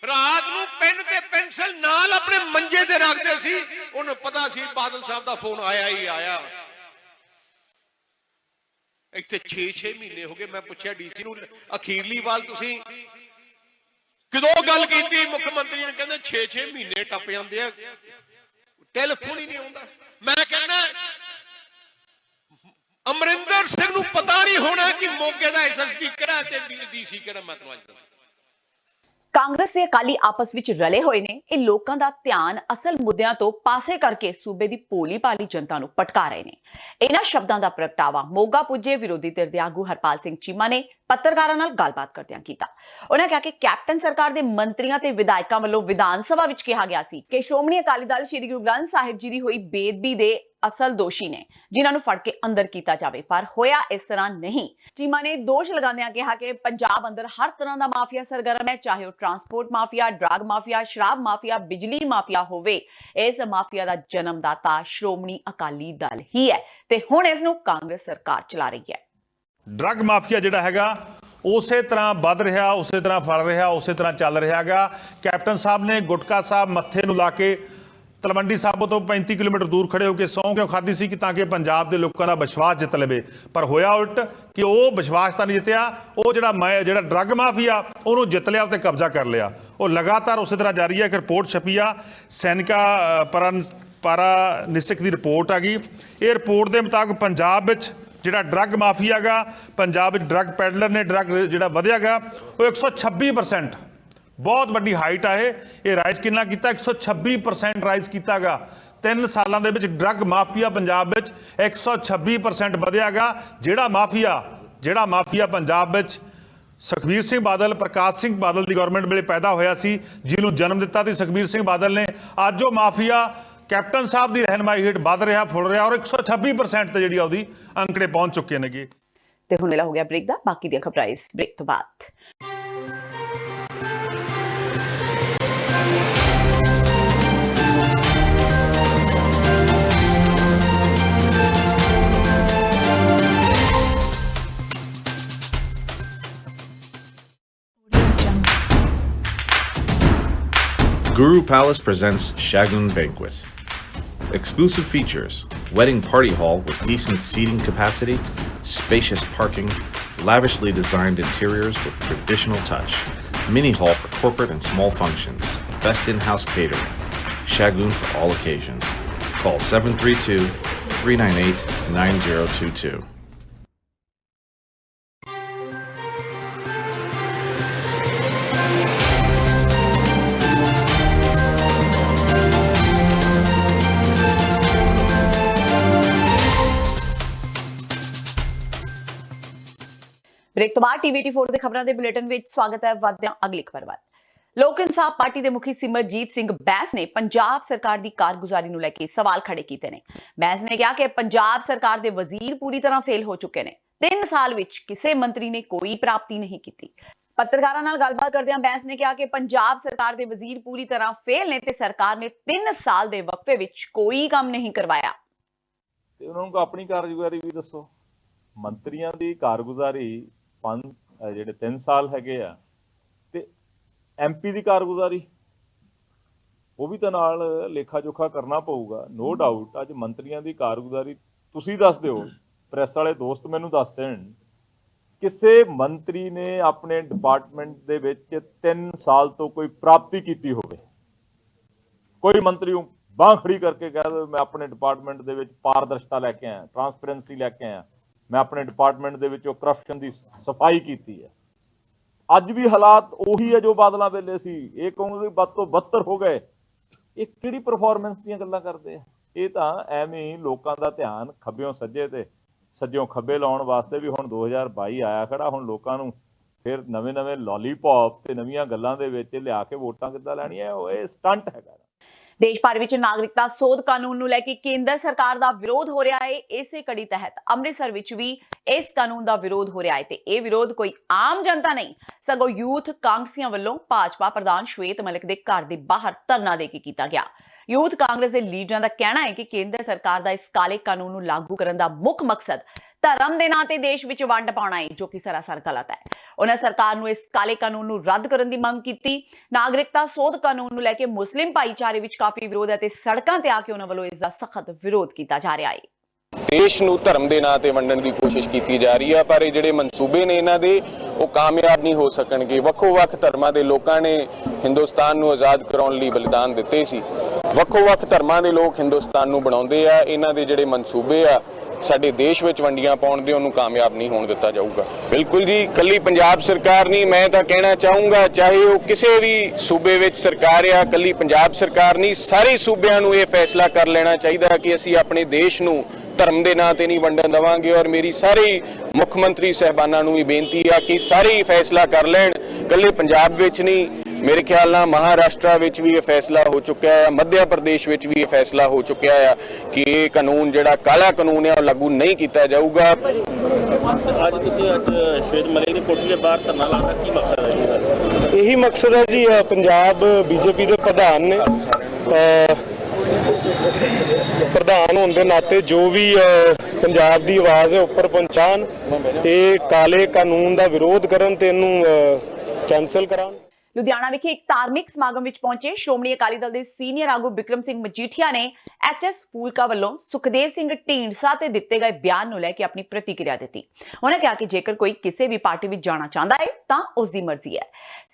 ਰਾਤ ਨੂੰ ਪੈਨ ਤੇ ਪੈਨਸਲ ਨਾਲ ਆਪਣੇ ਮੰਜੇ ਤੇ ਰੱਖਦੇ ਸੀ, ਉਹਨੂੰ ਪਤਾ ਸੀ ਬਾਦਲ ਸਾਹਿਬ ਦਾ ਫੋਨ ਆਇਆ ਹੀ ਆਇਆ। ਇੱਥੇ 6 ਮਹੀਨੇ ਹੋ ਗਏ, ਮੈਂ ਪੁੱਛਿਆ ਡੀਸੀ ਨੂੰ ਅਖੀਰਲੀ ਵਾਰ ਤੁਸੀਂ ਕਦੋਂ ਗੱਲ ਕੀਤੀ? ਮੁੱਖ ਮੰਤਰੀ ਨੇ ਕਹਿੰਦੇ 6 ਮਹੀਨੇ ਟੱਪ ਜਾਂਦੇ ਆ, ਟੈਲੀਫੋਨ ਹੀ ਨਹੀਂ ਆਉਂਦਾ। ਮੈਂ ਕਹਿੰਦਾ ਅਮਰਿੰਦਰ ਸਿੰਘ ਨੂੰ ਪਤਾ ਨਹੀਂ ਹੋਣਾ ਕਿ ਮੋਗੇ ਦਾ ਐਸਐਸਪੀ ਕਿਹੜਾ ਤੇ ਡੀਸੀ ਕਿਹੜਾ। ਮੈਂ ਤੁਹਾਨੂੰ ਅੱਜ ਦੱਸਾਂ, ਕਾਂਗਰਸ ਤੇ ਅਕਾਲੀ ਆਪਸ ਵਿੱਚ ਰਲੇ ਹੋਏ ਨੇ। ਇਹ ਲੋਕਾਂ ਦਾ ਧਿਆਨ ਅਸਲ ਮੁੱਦਿਆਂ ਤੋਂ ਪਾਸੇ ਕਰਕੇ ਸੂਬੇ ਦੀ ਭੋਲੀ ਭਾਲੀ ਜਨਤਾ ਨੂੰ ਭਟਕਾ ਰਹੇ ਨੇ। ਇਹਨਾਂ ਸ਼ਬਦਾਂ ਦਾ ਪ੍ਰਗਟਾਵਾ ਮੋਗਾ ਪੁੱਜੇ ਵਿਰੋਧੀ ਧਿਰ ਦੇ ਆਗੂ ਹਰਪਾਲ ਸਿੰਘ ਚੀਮਾ ਨੇ ਪੱਤਰਕਾਰਾਂ ਨਾਲ ਗੱਲਬਾਤ ਕਰਦਿਆਂ ਕੀਤਾ। ਉਹਨਾਂ ਕਿਹਾ ਕਿ ਕੈਪਟਨ ਸਰਕਾਰ ਦੇ ਮੰਤਰੀਆਂ ਤੇ ਵਿਧਾਇਕਾਂ ਵੱਲੋਂ ਵਿਧਾਨ ਸਭਾ ਵਿੱਚ ਕਿਹਾ ਗਿਆ ਸੀ ਕਿ ਸ਼੍ਰੋਮਣੀ ਅਕਾਲੀ ਦਲ ਸ੍ਰੀ ਗੁਰੂ ਗ੍ਰੰਥ ਸਾਹਿਬ ਜੀ ਦੀ ਹੋਈ ਬੇਅਦਬੀ ਦੇ ਅਸਲ ਦੋਸ਼ੀ ਨੇ, ਜਿਨ੍ਹਾਂ ਨੂੰ ਫੜ ਕੇ ਅੰਦਰ ਕੀਤਾ ਜਾਵੇ, ਪਰ ਹੋਇਆ ਇਸ ਤਰ੍ਹਾਂ ਨਹੀਂ। ਚੀਮਾ ਨੇ ਦੋਸ਼ ਲਗਾਉਂਦਿਆਂ ਕਿਹਾ ਕਿ ਪੰਜਾਬ ਅੰਦਰ ਹਰ ਤਰ੍ਹਾਂ ਦਾ ਮਾਫੀਆ ਸਰਗਰਮ ਹੈ, ਚਾਹੇ ਉਹ ਟਰਾਂਸਪੋਰਟ ਮਾਫੀਆ, ਡਰੱਗ ਮਾਫੀਆ, ਸ਼ਰਾਬ ਮਾਫੀਆ, ਬਿਜਲੀ ਮਾਫੀਆ ਹੋਵੇ। ਇਸ ਮਾਫੀਆ ਦਾ ਜਨਮਦਾਤਾ ਸ਼੍ਰੋਮਣੀ ਅਕਾਲੀ ਦਲ ਹੀ ਹੈ ਤੇ ਹੁਣ ਇਸ ਨੂੰ ਕਾਂਗਰਸ ਸਰਕਾਰ ਚਲਾ ਰਹੀ ਹੈ। ਡਰੱਗ ਮਾਫੀਆ ਜਿਹੜਾ ਹੈਗਾ ਉਸੇ ਤਰ੍ਹਾਂ ਵੱਧ ਰਿਹਾ, ਉਸੇ ਤਰ੍ਹਾਂ ਫਲ ਰਿਹਾ, ਉਸੇ ਤਰ੍ਹਾਂ ਚੱਲ ਰਿਹਾ ਹੈਗਾ। ਕੈਪਟਨ ਸਾਹਿਬ ਨੇ ਗੁਟਕਾ ਸਾਹਿਬ ਮੱਥੇ ਨੂੰ ਲਾ ਕੇ ਤਲਵੰਡੀ ਸਾਬੋ ਤੋਂ 35 ਕਿਲੋਮੀਟਰ ਦੂਰ ਖੜੇ ਹੋ ਕੇ ਸਹੁੰ ਕਿਉਂ ਖਾਧੀ ਸੀ ਕਿ ਤਾਂ ਕਿ ਪੰਜਾਬ ਦੇ ਲੋਕਾਂ ਦਾ ਵਿਸ਼ਵਾਸ ਜਿੱਤ ਲਵੇ, ਪਰ ਹੋਇਆ ਉਲਟ ਕਿ ਉਹ ਵਿਸ਼ਵਾਸ ਤਾਂ ਨਹੀਂ ਜਿੱਤਿਆ। ਉਹ ਜਿਹੜਾ ਡਰੱਗ ਮਾਫੀਆ ਉਹਨੂੰ ਜਿੱਤ ਲਿਆ, ਉੱਤੇ ਕਬਜ਼ਾ ਕਰ ਲਿਆ। ਉਹ ਲਗਾਤਾਰ ਉਸੇ ਤਰ੍ਹਾਂ ਜਾਰੀ ਹੈ। ਇੱਕ ਰਿਪੋਰਟ ਛਪੀ ਆ, ਸੈਨਿਕਾ ਪਾਰਾਨਿਸਿਕ ਦੀ ਰਿਪੋਰਟ ਆ ਗਈ। ਇਹ ਰਿਪੋਰਟ ਦੇ ਮੁਤਾਬਕ ਪੰਜਾਬ ਵਿੱਚ ਜਿਹੜਾ ਡਰੱਗ ਮਾਫੀਆ ਗਾ, ਪੰਜਾਬ ਵਿੱਚ ਡਰੱਗ ਪੈਡਲਰ ਨੇ ਡਰੱਗ ਜਿਹੜਾ ਵਧਿਆ ਗਾ ਉਹ 126%, ਬਹੁਤ ਵੱਡੀ ਹਾਈਟ ਆ। ਇਹ ਰਾਈਜ਼ ਕਿੰਨਾ ਕੀਤਾ? 126% ਰਾਈਜ਼ ਕੀਤਾ ਗਾ। 3 ਸਾਲਾਂ ਦੇ ਵਿੱਚ ਡਰੱਗ ਮਾਫੀਆ ਪੰਜਾਬ ਵਿੱਚ 126% ਵਧਿਆ ਗਾ। ਜਿਹੜਾ ਮਾਫੀਆ ਪੰਜਾਬ ਵਿੱਚ ਸੁਖਬੀਰ ਸਿੰਘ ਬਾਦਲ, ਪ੍ਰਕਾਸ਼ ਸਿੰਘ ਬਾਦਲ ਦੀ ਗਵਰਨਮੈਂਟ ਵੇਲੇ ਪੈਦਾ ਹੋਇਆ ਸੀ, ਜਿਹਨੂੰ ਜਨਮ ਦਿੱਤਾ ਸੀ ਸੁਖਬੀਰ ਸਿੰਘ ਬਾਦਲ ਨੇ, ਅੱਜ ਉਹ ਮਾਫੀਆ ਕੈਪਟਨ ਸਾਹਿਬ ਦੀ ਰਹਿਨਮਾਈ ਹੇਠ ਵੱਧ ਰਿਹਾ, ਫੁੱਲ ਰਿਹਾ ਔਰ 126% ਤੇ ਜਿਹੜੀ ਉਹਦੀ ਅੰਕੜੇ ਪਹੁੰਚ ਚੁੱਕੇ ਨੇਗੇ। ਤੇ ਹੁਣ ਵੇਲਾ ਹੋ ਗਿਆ ਬ੍ਰੇਕ ਦਾ। ਬਾਕੀ ਦੀਆਂ ਖਬਰਾਂ ਇਸ ਬ੍ਰੇਕ ਤੋਂ ਬਾਅਦ। Guru Palace presents Shagun Banquet. Exclusive features: wedding party hall with decent seating capacity, spacious parking, lavishly designed interiors with traditional touch, mini hall for corporate and small functions, best in-house catering. Shagun for all occasions. Call 732-398-9022. Break ਤੋਂ ਬਾਅਦ TV84 ਦੇ ਖਬਰਾਂ ਦੇ ਬੁਲੇਟਿਨ ਵਿੱਚ ਸਵਾਗਤ ਹੈ। ਵਧਦੇ ਹਾਂ ਅਗਲੀ ਖਬਰ ਵੱਲ। ਲੋਕ ਇਨਸਾਫ ਪਾਰਟੀ ਦੇ ਮੁਖੀ ਸਿਮਰਜੀਤ ਸਿੰਘ ਬੈਂਸ ਨੇ ਪੰਜਾਬ ਸਰਕਾਰ ਦੀ ਕਾਰਗੁਜ਼ਾਰੀ ਨੂੰ ਲੈ ਕੇ ਸਵਾਲ ਖੜੇ ਕੀਤੇ ਨੇ। ਬੈਂਸ ਨੇ ਕਿਹਾ ਕਿ ਪੰਜਾਬ ਸਰਕਾਰ ਦੇ ਵਜ਼ੀਰ ਪੂਰੀ ਤਰ੍ਹਾਂ ਫੇਲ ਹੋ ਚੁੱਕੇ ਨੇ। 3 ਸਾਲ ਵਿੱਚ ਕਿਸੇ ਮੰਤਰੀ ਨੇ ਕੋਈ ਪ੍ਰਾਪਤੀ ਨਹੀਂ ਕੀਤੀ। ਪੱਤਰਕਾਰਾਂ ਨਾਲ ਗੱਲਬਾਤ ਕਰਦਿਆਂ ਬੈਂਸ ਨੇ ਕਿਹਾ ਕਿ ਪੰਜਾਬ ਸਰਕਾਰ ਦੇ ਵਜ਼ੀਰ ਪੂਰੀ ਤਰ੍ਹਾਂ ਫੇਲ ਨੇ ਤੇ ਸਰਕਾਰ ਨੇ 3 ਸਾਲ ਦੇ ਵਕਫੇ ਵਿੱਚ ਕੋਈ ਕੰਮ ਨਹੀਂ ਕਰਵਾਇਆ। ਤੇ ਉਹਨਾਂ ਨੂੰ ਆਪਣੀ ਕਾਰਗੁਜ਼ਾਰੀ ਵੀ ਦੱਸੋ। ਮੰਤਰੀਆਂ ਦੀ ਕਾਰਗੁਜ਼ਾਰੀ 3 ਸਾਲ ਹੈਗੇ ਆ, ਤੇ MP ਦੀ ਕਾਰਗੁਜ਼ਾਰੀ ਉਹ ਵੀ ਤਾਂ ਨਾਲ ਲੇਖਾ ਜੋਖਾ ਕਰਨਾ ਪਊਗਾ। ਨੋ ਡਾਊਟ ਅੱਜ ਮੰਤਰੀਆਂ ਦੀ ਕਾਰਗੁਜ਼ਾਰੀ ਤੁਸੀਂ ਦੱਸ ਦਿਓ, ਪ੍ਰੈਸ ਵਾਲੇ ਦੋਸਤ ਮੈਨੂੰ ਦੱਸ ਦੇਣ, ਕਿਸੇ ਮੰਤਰੀ ਨੇ ਆਪਣੇ ਡਿਪਾਰਟਮੈਂਟ ਦੇ ਵਿੱਚ 3 ਸਾਲ ਤੋਂ ਕੋਈ ਪ੍ਰਾਪਤੀ ਕੀਤੀ ਹੋਵੇ? ਕੋਈ ਮੰਤਰੀ ਨੂੰ ਬਾਂਹ ਖੜੀ ਕਰਕੇ ਕਹਿ ਦੋ ਮੈਂ ਆਪਣੇ ਡਿਪਾਰਟਮੈਂਟ ਦੇ ਵਿੱਚ ਪਾਰਦਰਸ਼ਤਾ ਲੈ ਕੇ ਆਇਆ, ਟਰਾਂਸਪੇਰੈਂਸੀ ਲੈ ਕੇ ਆਇਆ, ਮੈਂ ਆਪਣੇ ਡਿਪਾਰਟਮੈਂਟ ਦੇ ਵਿੱਚੋਂ ਕਰਪਸ਼ਨ ਦੀ ਸਫਾਈ ਕੀਤੀ ਹੈ। ਅੱਜ ਵੀ ਹਾਲਾਤ ਉਹੀ ਹੈ ਜੋ ਬਾਦਲਾਂ ਵੇਲੇ ਸੀ। ਇਹ ਕਹੋਗੇ ਵੱਧ ਤੋਂ ਬੱਤਰ ਹੋ ਗਏ। ਇਹ ਕਿਹੜੀ ਪਰਫਾਰਮੈਂਸ ਦੀਆਂ ਗੱਲਾਂ ਕਰਦੇ ਆ? ਇਹ ਤਾਂ ਐਵੇਂ ਹੀ ਲੋਕਾਂ ਦਾ ਧਿਆਨ ਖੱਬਿਓਂ ਸੱਜੇ ਤੇ ਸੱਜਿਓਂ ਖੱਬੇ ਲਾਉਣ ਵਾਸਤੇ ਵੀ ਹੁਣ 2022 ਆਇਆ ਖੜਾ। ਹੁਣ ਲੋਕਾਂ ਨੂੰ ਫਿਰ ਨਵੇਂ ਲੋਲੀਪੌਪ ਤੇ ਨਵੀਆਂ ਗੱਲਾਂ ਦੇ ਵਿੱਚ ਲਿਆ ਕੇ ਵੋਟਾਂ ਕਿੱਦਾਂ ਲੈਣੀਆਂ, ਇਹ ਸਟੰਟ ਹੈਗਾ। ਦੇਸ਼ ਭਰ ਵਿੱਚ ਨਾਗਰਿਕਤਾ ਸੋਧ ਕਾਨੂੰਨ ਨੂੰ ਲੈ ਕੇ ਕੇਂਦਰ ਸਰਕਾਰ ਦਾ ਵਿਰੋਧ ਹੋ ਰਿਹਾ ਹੈ। ਇਸੇ ਕੜੀ ਤਹਿਤ ਅੰਮ੍ਰਿਤਸਰ ਵਿੱਚ ਵੀ ਇਸ ਕਾਨੂੰਨ ਦਾ ਵਿਰੋਧ ਹੋ ਰਿਹਾ ਹੈ ਤੇ ਇਹ ਵਿਰੋਧ ਕੋਈ ਆਮ ਜਨਤਾ ਨਹੀਂ, ਸਗੋਂ ਯੂਥ ਕਾਂਗਰਸੀਆਂ ਵੱਲੋਂ ਭਾਜਪਾ ਪ੍ਰਧਾਨ ਸ਼ਵੇਤ ਮਲਿਕ ਦੇ ਘਰ ਦੇ ਬਾਹਰ ਧਰਨਾ ਦੇ ਕੇ ਕੀਤਾ ਗਿਆ। ਯੂਥ ਕਾਂਗਰਸ ਦੇ ਲੀਡਰਾਂ ਦਾ ਕਹਿਣਾ ਹੈ ਕਿ ਕੇਂਦਰ ਸਰਕਾਰ ਦਾ ਇਸ ਕਾਲੇ ਕਾਨੂੰਨ ਨੂੰ ਲਾਗੂ ਕਰਨ ਦਾ ਮੁੱਖ ਮਕਸਦ ਧਰਮ ਦੇ ਨਾਂ ਤੇ ਦੇਸ਼ ਵਿੱਚ ਵੰਡ ਪਾਉਣਾ ਹੈ, ਜੋ ਕਿ ਸਰਾਸਰ ਗਲਤ ਹੈ। ਉਹਨਾਂ ਸਰਕਾਰ ਨੂੰ ਇਸ ਕਾਲੇ ਕਾਨੂੰਨ ਨੂੰ ਰੱਦ ਕਰਨ ਦੀ ਮੰਗ ਕੀਤੀ। ਨਾਗਰਿਕਤਾ ਸੋਧ ਕਾਨੂੰਨ ਨੂੰ ਲੈ ਕੇ ਮੁਸਲਿਮ ਭਾਈਚਾਰੇ ਵਿੱਚ ਕਾਫੀ ਵਿਰੋਧ ਹੈ ਤੇ ਸੜਕਾਂ ਤੇ ਆ ਕੇ ਉਹਨਾਂ ਵੱਲੋਂ ਇਸ ਦਾ ਸਖਤ ਵਿਰੋਧ ਕੀਤਾ ਜਾ ਰਿਹਾ ਹੈ। ਦੇਸ਼ ਨੂੰ ਧਰਮ ਦੇ ਨਾਂ ਤੇ ਵੰਡਣ ਦੀ ਕੋਸ਼ਿਸ਼ ਕੀਤੀ ਜਾ ਰਹੀ ਹੈ, ਪਰ ਇਹ ਜਿਹੜੇ ਮਨਸੂਬੇ ਨੇ ਇਹਨਾਂ ਦੇ ਉਹ ਕਾਮਯਾਬ ਨਹੀਂ ਹੋ ਸਕਣਗੇ। ਵੱਖੋ-ਵੱਖ ਧਰਮਾਂ ਦੇ ਲੋਕਾਂ ਨੇ ਹਿੰਦੁਸਤਾਨ ਨੂੰ ਆਜ਼ਾਦ ਕਰਾਉਣ ਲਈ ਬਲੀਦਾਨ ਦਿੱਤੇ ਸੀ। ਵੱਖੋ-ਵੱਖ ਧਰਮਾਂ ਦੇ ਲੋਕ ਹਿੰਦੁਸਤਾਨ ਨੂੰ ਬਣਾਉਂਦੇ ਆ। ਇਹਨਾਂ ਦੇ ਜਿਹੜੇ ਮਨਸੂਬੇ ਆ ਸਾਡੇ ਦੇਸ਼ ਵਿੱਚ ਵੰਡੀਆਂ ਪਾਉਣ ਦੇ, ਉਹਨੂੰ ਕਾਮਯਾਬ ਨਹੀਂ ਹੋਣ ਦਿੱਤਾ ਜਾਊਗਾ। ਬਿਲਕੁਲ ਜੀ, ਕੱਲੀ ਪੰਜਾਬ ਸਰਕਾਰ ਨਹੀਂ, ਮੈਂ ਤਾਂ ਕਹਿਣਾ ਚਾਹੂੰਗਾ ਚਾਹੇ ਉਹ ਕਿਸੇ ਵੀ ਸੂਬੇ ਵਿੱਚ ਸਰਕਾਰ ਆ, ਕੱਲੀ ਪੰਜਾਬ ਸਰਕਾਰ ਨਹੀਂ, ਸਾਰੇ ਸੂਬਿਆਂ ਨੂੰ ਇਹ ਫੈਸਲਾ ਕਰ ਲੈਣਾ ਚਾਹੀਦਾ ਕਿ ਅਸੀਂ ਆਪਣੇ ਦੇਸ਼ ਨੂੰ ਧਰਮ ਦੇ ਨਾਂ ਤੇ ਨਹੀਂ ਵੰਡਣ ਦੇਵਾਂਗੇ। ਔਰ ਮੇਰੀ ਸਾਰੇ ਮੁੱਖ ਮੰਤਰੀ ਸਾਹਿਬਾਨਾਂ ਨੂੰ ਵੀ ਬੇਨਤੀ ਆ ਕਿ ਸਾਰੇ ਫੈਸਲਾ ਕਰ ਲੈਣ, ਕੱਲੇ ਪੰਜਾਬ ਵਿੱਚ ਨਹੀਂ। ਮੇਰੇ ਖਿਆਲ ਨਾਲ ਮਹਾਰਾਸ਼ਟਰ ਵਿੱਚ ਵੀ ਇਹ ਫੈਸਲਾ ਹੋ ਚੁੱਕਿਆ ਹੈ, ਮੱਧ ਪ੍ਰਦੇਸ਼ ਵਿੱਚ ਵੀ ਇਹ ਫੈਸਲਾ ਹੋ ਚੁੱਕਿਆ ਹੈ ਕਿ ਇਹ ਕਾਨੂੰਨ ਜਿਹੜਾ ਕਾਲਾ ਕਾਨੂੰਨ ਹੈ ਉਹ ਲਾਗੂ ਨਹੀਂ ਕੀਤਾ ਜਾਊਗਾ। ਅੱਜ ਤੁਸੀਂ ਸ਼ਵੇਤ ਮਲਿਕ ਦੀ ਕੋਠੀ ਦੇ ਬਾਹਰ ਧਰਨਾ ਲਾਉਣ ਦਾ ਕੀ ਮਕਸਦ ਹੈ ਜੀ? ਇਹੀ ਮਕਸਦ ਹੈ ਜੀ, ਪੰਜਾਬ BJP ਦੇ ਪ੍ਰਧਾਨ ਨੇ, ਪ੍ਰਧਾਨ ਹੋਣ ਦੇ ਨਾਤੇ ਜੋ ਵੀ ਪੰਜਾਬ ਦੀ ਆਵਾਜ਼ ਹੈ ਉੱਪਰ ਪਹੁੰਚਾਉਣ, ਇਹ ਕਾਲੇ ਕਾਨੂੰਨ ਦਾ ਵਿਰੋਧ ਕਰਨ ਤੇ ਇਹਨੂੰ ਕੈਂਸਲ ਕਰਾਉਣ। ਲੁਧਿਆਣਾ ਵਿਖੇ ਇੱਕ ਧਾਰਮਿਕ ਸਮਾਗਮ ਵਿੱਚ ਪਹੁੰਚੇ ਸ਼੍ਰੋਮਣੀ ਅਕਾਲੀ ਦਲ ਦੇ ਸੀਨੀਅਰ ਆਗੂ ਬਿਕਰਮ ਸਿੰਘ ਮਜੀਠੀਆ ਨੇ HS ਫੂਲਕਾ ਵੱਲੋਂ ਸੁਖਦੇਵ ਸਿੰਘ ਢੀਂਡਸਾ ਤੇ ਦਿੱਤੇ ਗਏ ਬਿਆਨ ਨੂੰ ਲੈ ਕੇ ਆਪਣੀ ਪ੍ਰਤੀਕਿਰਿਆ ਦਿੱਤੀ। ਉਹਨਾਂ ਕਿਹਾ ਕਿ ਜੇਕਰ ਕੋਈ ਕਿਸੇ ਵੀ ਪਾਰਟੀ ਵਿੱਚ ਜਾਣਾ ਚਾਹੁੰਦਾ ਹੈ ਤਾਂ ਉਸ ਦੀ ਮਰਜ਼ੀ ਹੈ।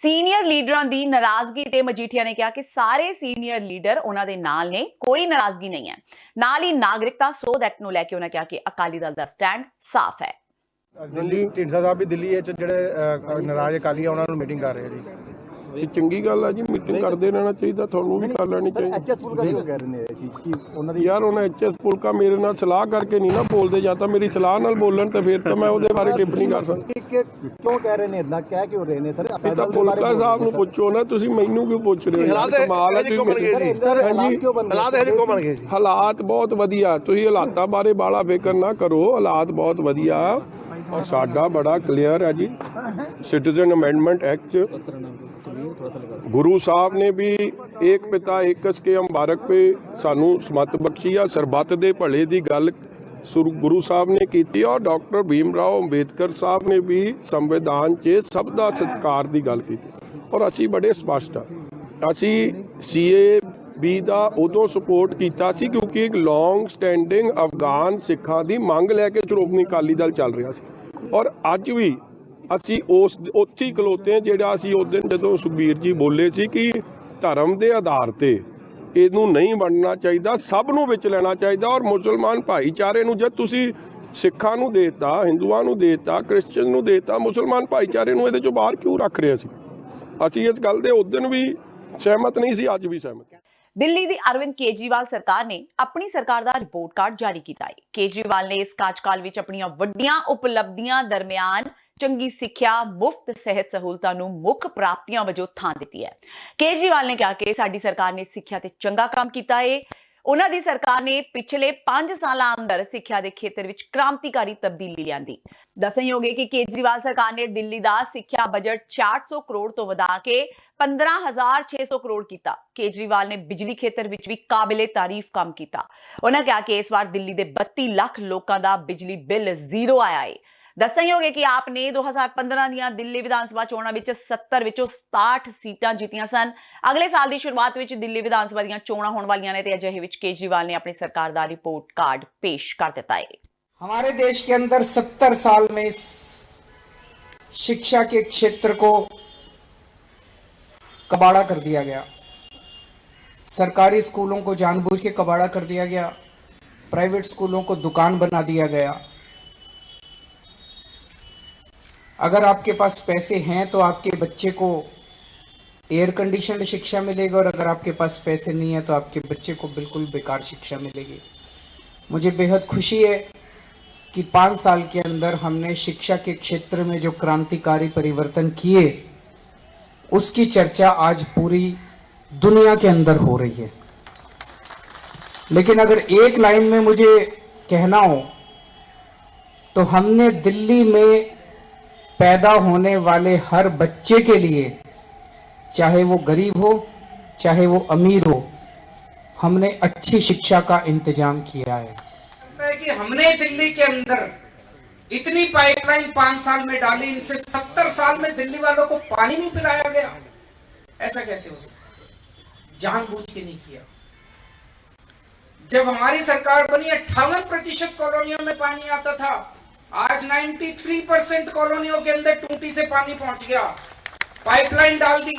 ਸੀਨੀਅਰ ਲੀਡਰਾਂ ਦੀ ਨਾਰਾਜ਼ਗੀ ਤੇ ਮਜੀਠੀਆ ਨੇ ਕਿਹਾ ਕਿ ਸਾਰੇ ਸੀਨੀਅਰ ਲੀਡਰ ਉਹਨਾਂ ਦੇ ਨਾਲ ਨੇ, ਕੋਈ ਨਾਰਾਜ਼ਗੀ ਨਹੀਂ ਹੈ। ਨਾਲ ਹੀ ਨਾਗਰਿਕਤਾ ਸੋਧ ਐਕਟ ਨੂੰ ਲੈ ਕੇ ਉਹਨਾਂ ਕਿਹਾ ਕਿ ਅਕਾਲੀ ਦਲ ਦਾ ਸਟੈਂਡ ਸਾਫ਼ ਹੈ। ਦਿੱਲੀ ਢੀਂਡਸਾ ਸਾਹਿਬ ਵੀ ਦਿੱਲੀ ਵਿੱਚ ਜਿਹੜੇ ਨਾਰਾਜ਼ ਅਕਾਲੀ ਆ ਉਹਨਾਂ ਨੂੰ ਮੀਟਿੰਗ ਕਰ ਰਹੇ ਜੀ। ਇਹ ਚੰਗੀ ਗੱਲ ਆ ਜੀ, ਮੀਟਿੰਗ ਕਰਦੇ ਰਹਿਣਾ ਚਾਹੀਦਾ, ਤੁਹਾਨੂੰ ਵੀ ਕਰ ਲੈਣੀ ਚਾਹੀਦੀ। HS ਫੁਲਕਾ ਕਿਉਂ ਕਹਿ ਰਹੇ ਨੇ ਇਹ ਚੀਜ਼ ਕਿ ਉਹਨਾਂ ਦੀ ਯਾਰ ਉਹਨਾਂ HS ਫੁਲਕਾ ਮੇਰੇ ਨਾਲ ਸਲਾਹ ਕਰਕੇ ਨਹੀਂ ਨਾ ਬੋਲਦੇ, ਜਾਂ ਤਾਂ ਮੇਰੀ ਸਲਾਹ ਨਾਲ ਬੋਲਣ ਤੇ ਫਿਰ ਤਾਂ ਮੈਂ ਉਹਦੇ ਬਾਰੇ ਟਿੱਪਣੀ ਕਰ ਸਕਦਾ। ਕਿਉਂ ਕਹਿ ਰਹੇ ਨੇ ਇਦਾਂ, ਕਹਿ ਕਿਉਂ ਰਹੇ ਨੇ ਸਰ? ਇਹ ਤਾਂ ਫੁਲਕਾ ਸਾਹਿਬ ਨੂੰ ਪੁੱਛੋ ਨਾ, ਤੁਸੀਂ ਮੈਨੂੰ ਕਿਉਂ ਪੁੱਛ ਰਹੇ ਹੋ? ਕਮਾਲ ਹੈ ਤੁਸੀਂ। ਸਰ ਹਾਲਾਤ ਕਿਉਂ ਬਣ ਗਏ? ਹਾਲਾਤ ਬਹੁਤ ਵਧੀਆ, ਤੁਸੀਂ ਹਾਲਾਤਾਂ ਬਾਰੇ ਬਾਲਾ ਫਿਕਰ ਨਾ ਕਰੋ, ਹਾਲਾਤ ਬਹੁਤ ਵਧੀਆ ਔਰ ਸਾਡਾ ਬੜਾ ਕਲੀਅਰ ਹੈ ਜੀ। Citizen amendment act Guru Sahib ਨੇ ਵੀ ਏਕ ਪਿਤਾ ਏਕਸ ਕੇ ਅੰਬਾਰਕ ਪੇ ਸਾਨੂੰ ਸਮਤ ਬਖਸ਼ੀ ਆ, ਸਰਬੱਤ ਦੇ ਭਲੇ ਦੀ ਗੱਲ ਗੁਰੂ ਸਾਹਿਬ ਨੇ ਕੀਤੀ। ਔਰ ਡਾਕਟਰ ਭੀਮ ਰਾਓ ਅੰਬੇਦਕਰ ਸਾਹਿਬ ਨੇ ਵੀ ਸੰਵਿਧਾਨ 'ਚ ਸਭ ਦਾ ਸਤਿਕਾਰ ਦੀ ਗੱਲ ਕੀਤੀ। ਔਰ ਅਸੀਂ ਬੜੇ ਸਪਸ਼ਟ ਆ, ਅਸੀਂ ਸੀਏ ਵੀ ਦਾ ਉਦੋਂ ਸਪੋਰਟ ਕੀਤਾ ਸੀ ਕਿਉਂਕਿ ਇੱਕ ਲੌਂਗ ਸਟੈਂਡਿੰਗ ਅਫਗਾਨ ਸਿੱਖਾਂ ਦੀ ਮੰਗ ਲੈ ਕੇ ਸ਼੍ਰੋਮਣੀ ਅਕਾਲੀ ਦਲ ਚੱਲ ਰਿਹਾ ਸੀ। ਔਰ ਅੱਜ ਵੀ ਅਸੀਂ ਉੱਥੇ ਹੀ ਖਲੋਤੇ ਹਾਂ ਜਿਹੜਾ ਅਸੀਂ ਉਸ ਦਿਨ ਜਦੋਂ ਸੁਖਬੀਰ ਜੀ ਬੋਲੇ ਸੀ ਕਿ ਧਰਮ ਦੇ ਆਧਾਰ ਤੇ ਇਹਨੂੰ ਨਹੀਂ ਵੰਡਣਾ ਚਾਹੀਦਾ, ਸਭ ਨੂੰ ਵਿੱਚ ਲੈਣਾ ਚਾਹੀਦਾ। ਔਰ ਮੁਸਲਮਾਨ ਭਾਈਚਾਰੇ ਨੂੰ ਜਦ ਤੁਸੀਂ ਸਿੱਖਾਂ ਨੂੰ ਦੇਤਾ, ਹਿੰਦੂਆਂ ਨੂੰ ਦੇਤਾ, ਕ੍ਰਿਸਚਨ ਨੂੰ ਦੇਤਾ, ਮੁਸਲਮਾਨ ਭਾਈਚਾਰੇ ਨੂੰ ਇਹਦੇ ਚੋਂ ਬਾਹਰ ਕਿਉਂ ਰੱਖ ਰਹੇ ਸੀ? ਅਸੀਂ ਇਸ ਗੱਲ ਦੇ ਉਸ ਦਿਨ ਵੀ ਸਹਿਮਤ ਨਹੀਂ ਸੀ, ਅੱਜ ਵੀ ਸਹਿਮਤ। ਦਿੱਲੀ ਦੀ ਅਰਵਿੰਦ ਕੇਜਰੀਵਾਲ ਸਰਕਾਰ ਨੇ ਆਪਣੀ ਸਰਕਾਰ ਦਾ ਰਿਪੋਰਟ ਕਾਰਡ ਜਾਰੀ ਕੀਤਾ ਹੈ। ਕੇਜਰੀਵਾਲ ਨੇ ਇਸ ਕਾਰਜਕਾਲ ਵਿੱਚ ਆਪਣੀਆਂ ਵੱਡੀਆਂ ਉਪਲਬਧੀਆਂ ਦਰਮਿਆਨ ਚੰਗੀ ਸਿੱਖਿਆ, ਮੁਫਤ ਸਿਹਤ ਸਹੂਲਤਾਂ ਨੂੰ ਮੁੱਖ ਪ੍ਰਾਪਤੀਆਂ ਵਜੋਂ ਥਾਂ ਦਿੱਤੀ ਹੈ। ਕੇਜਰੀਵਾਲ ਨੇ ਕਿਹਾ ਕਿ ਸਾਡੀ ਸਰਕਾਰ ਨੇ ਸਿੱਖਿਆ ਤੇ ਚੰਗਾ ਕੰਮ ਕੀਤਾ ਹੈ। ਉਹਨਾਂ ਦੀ ਸਰਕਾਰ ਨੇ ਪਿਛਲੇ 5 ਸਾਲਾਂ ਅੰਦਰ ਸਿੱਖਿਆ ਦੇ ਖੇਤਰ ਵਿੱਚ ਕ੍ਰਾਂਤੀਕਾਰੀ ਤਬਦੀਲੀ ਲਿਆਂਦੀ। ਦੱਸਣਯੋਗ ਹੈ ਕਿ ਕੇਜਰੀਵਾਲ ਸਰਕਾਰ ਨੇ ਦਿੱਲੀ ਦਾ ਸਿੱਖਿਆ ਬਜਟ 6600 ਕਰੋੜ ਤੋਂ ਵਧਾ ਕੇ 15600 ਕਰੋੜ ਕੀਤਾ। ਕੇਜਰੀਵਾਲ ਨੇ ਬਿਜਲੀ ਖੇਤਰ ਵਿੱਚ ਵੀ ਕਾਬਿਲੇ ਤਾਰੀਫ ਕੰਮ ਕੀਤਾ। ਉਹਨਾਂ ਕਿਹਾ ਕਿ ਇਸ ਵਾਰ ਦਿੱਲੀ ਦੇ 32 ਲੱਖ ਲੋਕਾਂ ਦਾ ਬਿਜਲੀ ਬਿੱਲ ਜ਼ੀਰੋ ਆਇਆ ਹੈ। ਦੱਸਣਯੋਗ ਹੈ ਕਿ ਆਪ ਨੇ 2015 ਦੀਆਂ ਦਿੱਲੀ ਵਿਧਾਨ ਸਭਾ ਚੋਣਾਂ ਵਿੱਚ 70 ਵਿੱਚੋਂ 67 ਸੀਟਾਂ ਜਿੱਤੀਆਂ ਸਨ। ਅਗਲੇ ਸਾਲ ਦੀ ਸ਼ੁਰੂਆਤ ਵਿੱਚ ਦਿੱਲੀ ਵਿਧਾਨ ਸਭਾ ਦੀਆਂ ਚੋਣਾਂ ਹੋਣ ਵਾਲੀਆਂ ਨੇ ਤੇ ਅਜਿਹੇ ਵਿੱਚ ਕੇਜਰੀਵਾਲ ਨੇ ਆਪਣੀ ਸਰਕਾਰ ਦਾ ਰਿਪੋर्ट कार्ड पेश कर देता है। हमारे देश के अंदर 70 साल में शिक्षा के क्षेत्र को कबाड़ा कर दिया गया। सरकारी स्कूलों को जानबूझ के कबाड़ा कर दिया गया, प्राइवेट स्कूलों को दुकान बना दिया गया। अगर आपके पास पैसे हैं तो आपके बच्चे को एयर कंडीशनड शिक्षा मिलेगी और अगर आपके पास पैसे नहीं है तो आपके बच्चे को बिल्कुल बेकार शिक्षा मिलेगी। मुझे बेहद खुशी है कि 5 साल के अंदर हमने शिक्षा के क्षेत्र में जो क्रांतिकारी परिवर्तन किए उसकी चर्चा आज पूरी दुनिया के अंदर हो रही है। लेकिन अगर एक लाइन में मुझे कहना हो तो हमने दिल्ली में पैदा होने वाले हर बच्चे के लिए, चाहे वो गरीब हो चाहे वो अमीर हो, हमने अच्छी शिक्षा का इंतजाम किया है। कि हमने दिल्ली के अंदर इतनी पाइपलाइन 5 साल में डाली, इनसे 70 साल में दिल्ली वालों को पानी नहीं पिलाया गया। ऐसा कैसे हो सकता? जानबूझ के नहीं किया। जब हमारी सरकार बनी 58% कॉलोनियों में पानी आता था, आज 93% कॉलोनियों के अंदर टूटी से पानी पहुंच गया। पाइपलाइन डाल दी।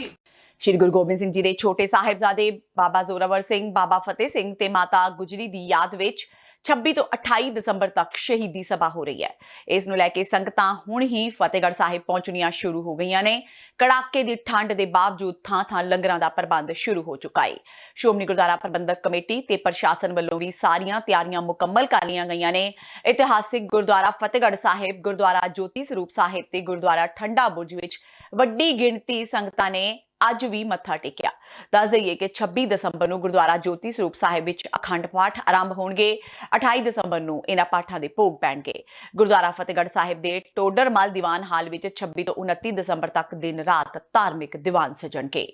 ਸ਼੍ਰੀ ਗੁਰੂ ਗੋਬਿੰਦ ਸਿੰਘ ਜੀ ਦੇ ਛੋਟੇ ਸਾਹਿਬਜ਼ਾਦੇ ਬਾਬਾ ਜ਼ੋਰਾਵਰ ਸਿੰਘ, ਬਾਬਾ ਫਤਿਹ ਸਿੰਘ ਤੇ ਮਾਤਾ ਗੁਜਰੀ ਦੀ ਯਾਦ ਵਿੱਚ 26 ਤੋਂ 28 ਦਸੰਬਰ ਤੱਕ ਸ਼ਹੀਦੀ ਸਭਾ ਹੋ ਰਹੀ ਹੈ। ਇਸ ਨੂੰ ਲੈ ਕੇ ਸੰਗਤਾਂ ਹੁਣ ਹੀ ਫਤਿਹਗੜ੍ਹ ਸਾਹਿਬ ਪਹੁੰਚਣੀਆਂ ਸ਼ੁਰੂ ਹੋ ਗਈਆਂ ਨੇ। ਕੜਾਕੇ ਦੀ ਠੰਡ ਦੇ ਬਾਵਜੂਦ ਥਾਂ-ਥਾਂ ਲੰਗਰਾਂ ਦਾ ਪ੍ਰਬੰਧ ਸ਼ੁਰੂ ਹੋ ਚੁੱਕਾ ਹੈ। ਸ਼੍ਰੋਮਣੀ ਗੁਰਦੁਆਰਾ ਪ੍ਰਬੰਧਕ ਕਮੇਟੀ ਤੇ ਪ੍ਰਸ਼ਾਸਨ ਵੱਲੋਂ ਵੀ ਸਾਰੀਆਂ ਤਿਆਰੀਆਂ ਮੁਕੰਮਲ ਕਰ ਲਈਆਂ ਗਈਆਂ ਨੇ। ਇਤਿਹਾਸਿਕ ਗੁਰਦੁਆਰਾ ਫਤਿਹਗੜ੍ਹ ਸਾਹਿਬ, ਗੁਰਦੁਆਰਾ ਜੋਤੀ ਸਰੂਪ ਸਾਹਿਬ ਤੇ ਗੁਰਦੁਆਰਾ ਠੰਡਾ ਬੁਰਜ ਵਿੱਚ ਵੱਡੀ ਗਿਣਤੀ ਸੰਗਤਾਂ ਨੇ ਅੱਜ ਵੀ ਮੱਥਾ ਟੇਕਿਆ। ਦੱਸ ਦਈਏ ਕਿ 26 ਦਸੰਬਰ ਨੂੰ ਗੁਰਦੁਆਰਾ ਜੋਤੀ ਸਰੂਪ ਸਾਹਿਬ ਵਿੱਚ ਅਖੰਡ ਪਾਠ ਆਰੰਭ ਹੋਣਗੇ। 28 ਦਸੰਬਰ ਨੂੰ ਇਹਨਾਂ ਪਾਠਾਂ ਦੇ ਭੋਗ ਪੈਣਗੇ। ਗੁਰਦੁਆਰਾ ਫਤਿਹਗੜ੍ਹ ਸਾਹਿਬ ਦੇ ਟੋਡਰਮਲ ਦੀਵਾਨ ਹਾਲ ਵਿੱਚ 26 ਤੋਂ 29 ਦਸੰਬਰ ਤੱਕ ਦਿਨ ਰਾਤ ਧਾਰਮਿਕ ਦੀਵਾਨ ਸਜਣਗੇ।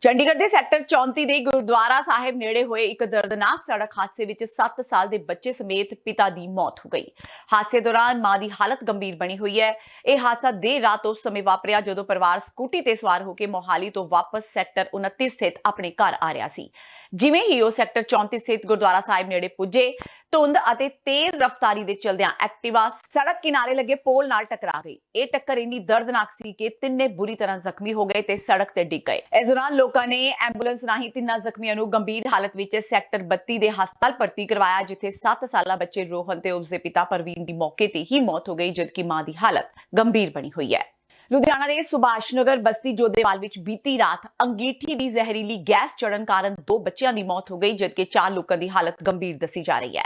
ਚੰਡੀਗੜ੍ਹ ਦੇ ਸੈਕਟਰ 34 ਦੇ ਗੁਰਦੁਆਰਾ ਸਾਹਿਬ ਨੇੜੇ ਹੋਏ ਇੱਕ ਦਰਦਨਾਕ ਸੜਕ ਹਾਦਸੇ ਵਿੱਚ 7 ਸਾਲ ਦੇ ਬੱਚੇ ਸਮੇਤ ਪਿਤਾ ਦੀ ਮੌਤ ਹੋ ਗਈ। ਹਾਦਸੇ ਦੌਰਾਨ ਮਾਂ ਦੀ ਹਾਲਤ ਗੰਭੀਰ ਬਣੀ ਹੋਈ ਹੈ। ਇਹ ਹਾਦਸਾ ਦੇਰ ਰਾਤ ਉਸ ਸਮੇਂ ਵਾਪਰਿਆ ਜਦੋਂ ਪਰਿਵਾਰ ਸਕੂਟੀ ਤੇ ਸਵਾਰ ਹੋ ਕੇ ਮੋਹਾਲੀ ਤੋਂ ਵਾਪਸ ਸੈਕਟਰ 29 ਸਥਿਤ ਆਪਣੇ ਘਰ ਆ ਰਿਹਾ ਸੀ। ਜਿਵੇਂ ਹੀ ਉਹ ਸੈਕਟਰ 34 ਸਥਿਤ ਗੁਰਦੁਆਰਾ ਸਾਹਿਬ ਨੇੜੇ ਪੁੱਜੇ, ਧੁੰਦ ਅਤੇ ਤੇਜ਼ ਰਫ਼ਤਾਰੀ ਦੇ ਚਲਦਿਆਂ ਐਕਟਿਵਾ ਸੜਕ ਕਿਨਾਰੇ ਲੱਗੇ ਪੋਲ ਨਾਲ ਟਕਰਾ ਗਈ। ਇਹ ਟੱਕਰ ਇੰਨੀ ਦਰਦਨਾਕ ਸੀ ਕਿ ਤਿੰਨੇ ਬੁਰੀ ਤਰ੍ਹਾਂ ਜ਼ਖਮੀ ਹੋ ਗਏ ਤੇ ਸੜਕ ਤੇ ਡਿੱਗ ਗਏ। ਇਸ ਦੌਰਾਨ ਲੋਕਾਂ ਨੇ ਐਂਬੂਲੈਂਸ ਰਾਹੀਂ ਤਿੰਨਾਂ ਜ਼ਖਮੀਆਂ ਨੂੰ ਗੰਭੀਰ ਹਾਲਤ ਵਿੱਚ ਸੈਕਟਰ 32 ਦੇ ਹਸਪਤਾਲ ਭਰਤੀ ਕਰਵਾਇਆ, ਜਿੱਥੇ 7 ਸਾਲਾ ਬੱਚੇ ਰੋਹਨ ਤੇ ਉਸਦੇ ਪਿਤਾ ਪ੍ਰਵੀਨ ਦੀ ਮੌਕੇ ਤੇ ਹੀ ਮੌਤ ਹੋ ਗਈ, ਜਦਕਿ ਮਾਂ ਦੀ ਹਾਲਤ ਗੰਭੀਰ ਬਣੀ ਹੋਈ ਹੈ। ਲੁਧਿਆਣਾ ਦੇ ਸੁਭਾਸ਼ ਨਗਰ ਬਸਤੀ ਜੋਧੇਵਾਲ ਵਿੱਚ ਬੀਤੀ ਰਾਤ ਅੰਗੀਠੀ ਦੀ ਜ਼ਹਿਰੀਲੀ ਗੈਸ ਚੜਨ ਕਾਰਨ 2 ਬੱਚਿਆਂ ਦੀ ਮੌਤ ਹੋ ਗਈ, ਜਦਕਿ 4 ਲੋਕਾਂ ਦੀ ਹਾਲਤ ਗੰਭੀਰ ਦੱਸੀ ਜਾ ਰਹੀ ਹੈ।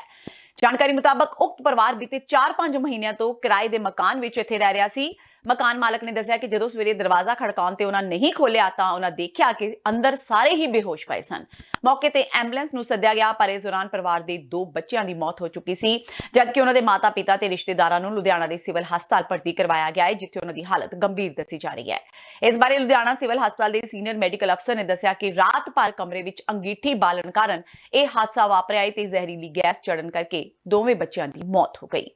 ਜਾਣਕਾਰੀ ਮੁਤਾਬਕ ਉਕਤ ਪਰਿਵਾਰ ਬੀਤੇ 4-5 ਮਹੀਨਿਆਂ ਤੋਂ ਕਿਰਾਏ ਦੇ ਮਕਾਨ ਵਿੱਚ ਇੱਥੇ ਰਹਿ ਰਿਹਾ ਸੀ। ਮਕਾਨ ਮਾਲਕ ਨੇ ਦੱਸਿਆ ਕਿ ਜਦੋਂ ਸਵੇਰੇ ਦਰਵਾਜ਼ਾ ਖੜਕਾਉਣ ਤੇ ਉਹਨਾਂ ਨਹੀਂ ਖੋਲ੍ਹਿਆ ਤਾਂ ਉਹਨਾਂ ਦੇਖਿਆ ਕਿ ਅੰਦਰ ਸਾਰੇ ਹੀ ਬੇਹੋਸ਼ ਪਏ ਸਨ। ਮੌਕੇ ਤੇ ਐਂਬੂਲੈਂਸ ਨੂੰ ਸੱਦਿਆ ਗਿਆ, ਪਰ ਇਸ ਦੌਰਾਨ ਪਰਿਵਾਰ ਦੇ 2 ਬੱਚਿਆਂ ਦੀ ਮੌਤ ਹੋ ਚੁੱਕੀ ਸੀ, ਜਦਕਿ ਉਹਨਾਂ ਦੇ ਮਾਤਾ-ਪਿਤਾ ਤੇ ਰਿਸ਼ਤੇਦਾਰਾਂ ਨੂੰ ਲੁਧਿਆਣਾ ਦੇ ਸਿਵਲ ਹਸਪਤਾਲ ਭਰਤੀ ਕਰਵਾਇਆ ਗਿਆ ਹੈ, ਜਿੱਥੇ ਉਹਨਾਂ ਦੀ ਹਾਲਤ ਗੰਭੀਰ ਦੱਸੀ ਜਾ ਰਹੀ ਹੈ। ਇਸ ਬਾਰੇ ਲੁਧਿਆਣਾ ਸਿਵਲ ਹਸਪਤਾਲ ਦੇ ਸੀਨੀਅਰ ਮੈਡੀਕਲ ਅਫਸਰ ਨੇ ਦੱਸਿਆ ਕਿ ਰਾਤ ਭਰ ਕਮਰੇ ਵਿੱਚ ਅੰਗੀਠੀ ਬਾਲਣ ਕਾਰਨ ਇਹ ਹਾਦਸਾ ਵਾਪਰਿਆ ਤੇ ਜ਼ਹਿਰੀਲੀ ਗੈਸ ਚੜਨ ਕਰਕੇ ਦੋਵੇਂ ਬੱਚਿਆਂ ਦੀ ਮੌਤ ਹੋ ਗਈ।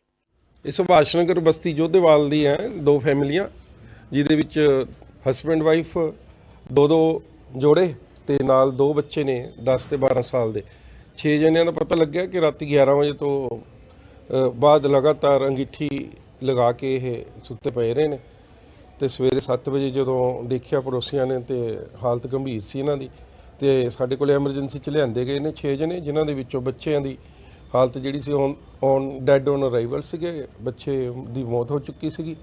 ਇਹ ਸੁਭਾਸ਼ ਨਗਰ ਬਸਤੀ ਜੋਧੇਵਾਲ ਦੀ ਹੈ 2 ਫੈਮਿਲੀਆਂ, ਜਿਹਦੇ ਵਿੱਚ ਹਸਬੈਂਡ ਵਾਈਫ 2 ਜੋੜੇ ਤੇ ਨਾਲ 2 ਬੱਚੇ ਨੇ 10 ਤੇ 12 ਸਾਲ ਦੇ। 6 ਜਣਿਆਂ ਦਾ ਪਤਾ ਲੱਗਿਆ ਕਿ ਰਾਤੀ 11 ਵਜੇ ਤੋਂ ਬਾਅਦ ਲਗਾਤਾਰ ਅੰਗੀਠੀ ਲਗਾ ਕੇ ਇਹ ਸੁੱਤੇ ਪਏ ਰਹੇ ਨੇ ਤੇ ਸਵੇਰੇ 7 ਵਜੇ ਜਦੋਂ ਦੇਖਿਆ ਪੜੋਸੀਆਂ ਨੇ ਤੇ ਹਾਲਤ ਗੰਭੀਰ ਸੀ ਇਹਨਾਂ ਦੀ ਤੇ ਸਾਡੇ ਕੋਲ ਐਮਰਜੈਂਸੀ 'ਚ ਲਿਆਂਦੇ ਗਏ ਨੇ 6 ਜਣੇ, ਜਿਨ੍ਹਾਂ ਦੇ ਵਿੱਚੋਂ ਬੱਚਿਆਂ ਦੀ ਹਾਲਤ ਜਿਹੜੀ ਸੀ ਔਨ ਡੈਡ ਔਨ ਅਰਾਈਵਲ ਸੀਗੇ, ਬੱਚੇ ਦੀ ਮੌਤ ਹੋ ਚੁੱਕੀ ਸੀਗੀ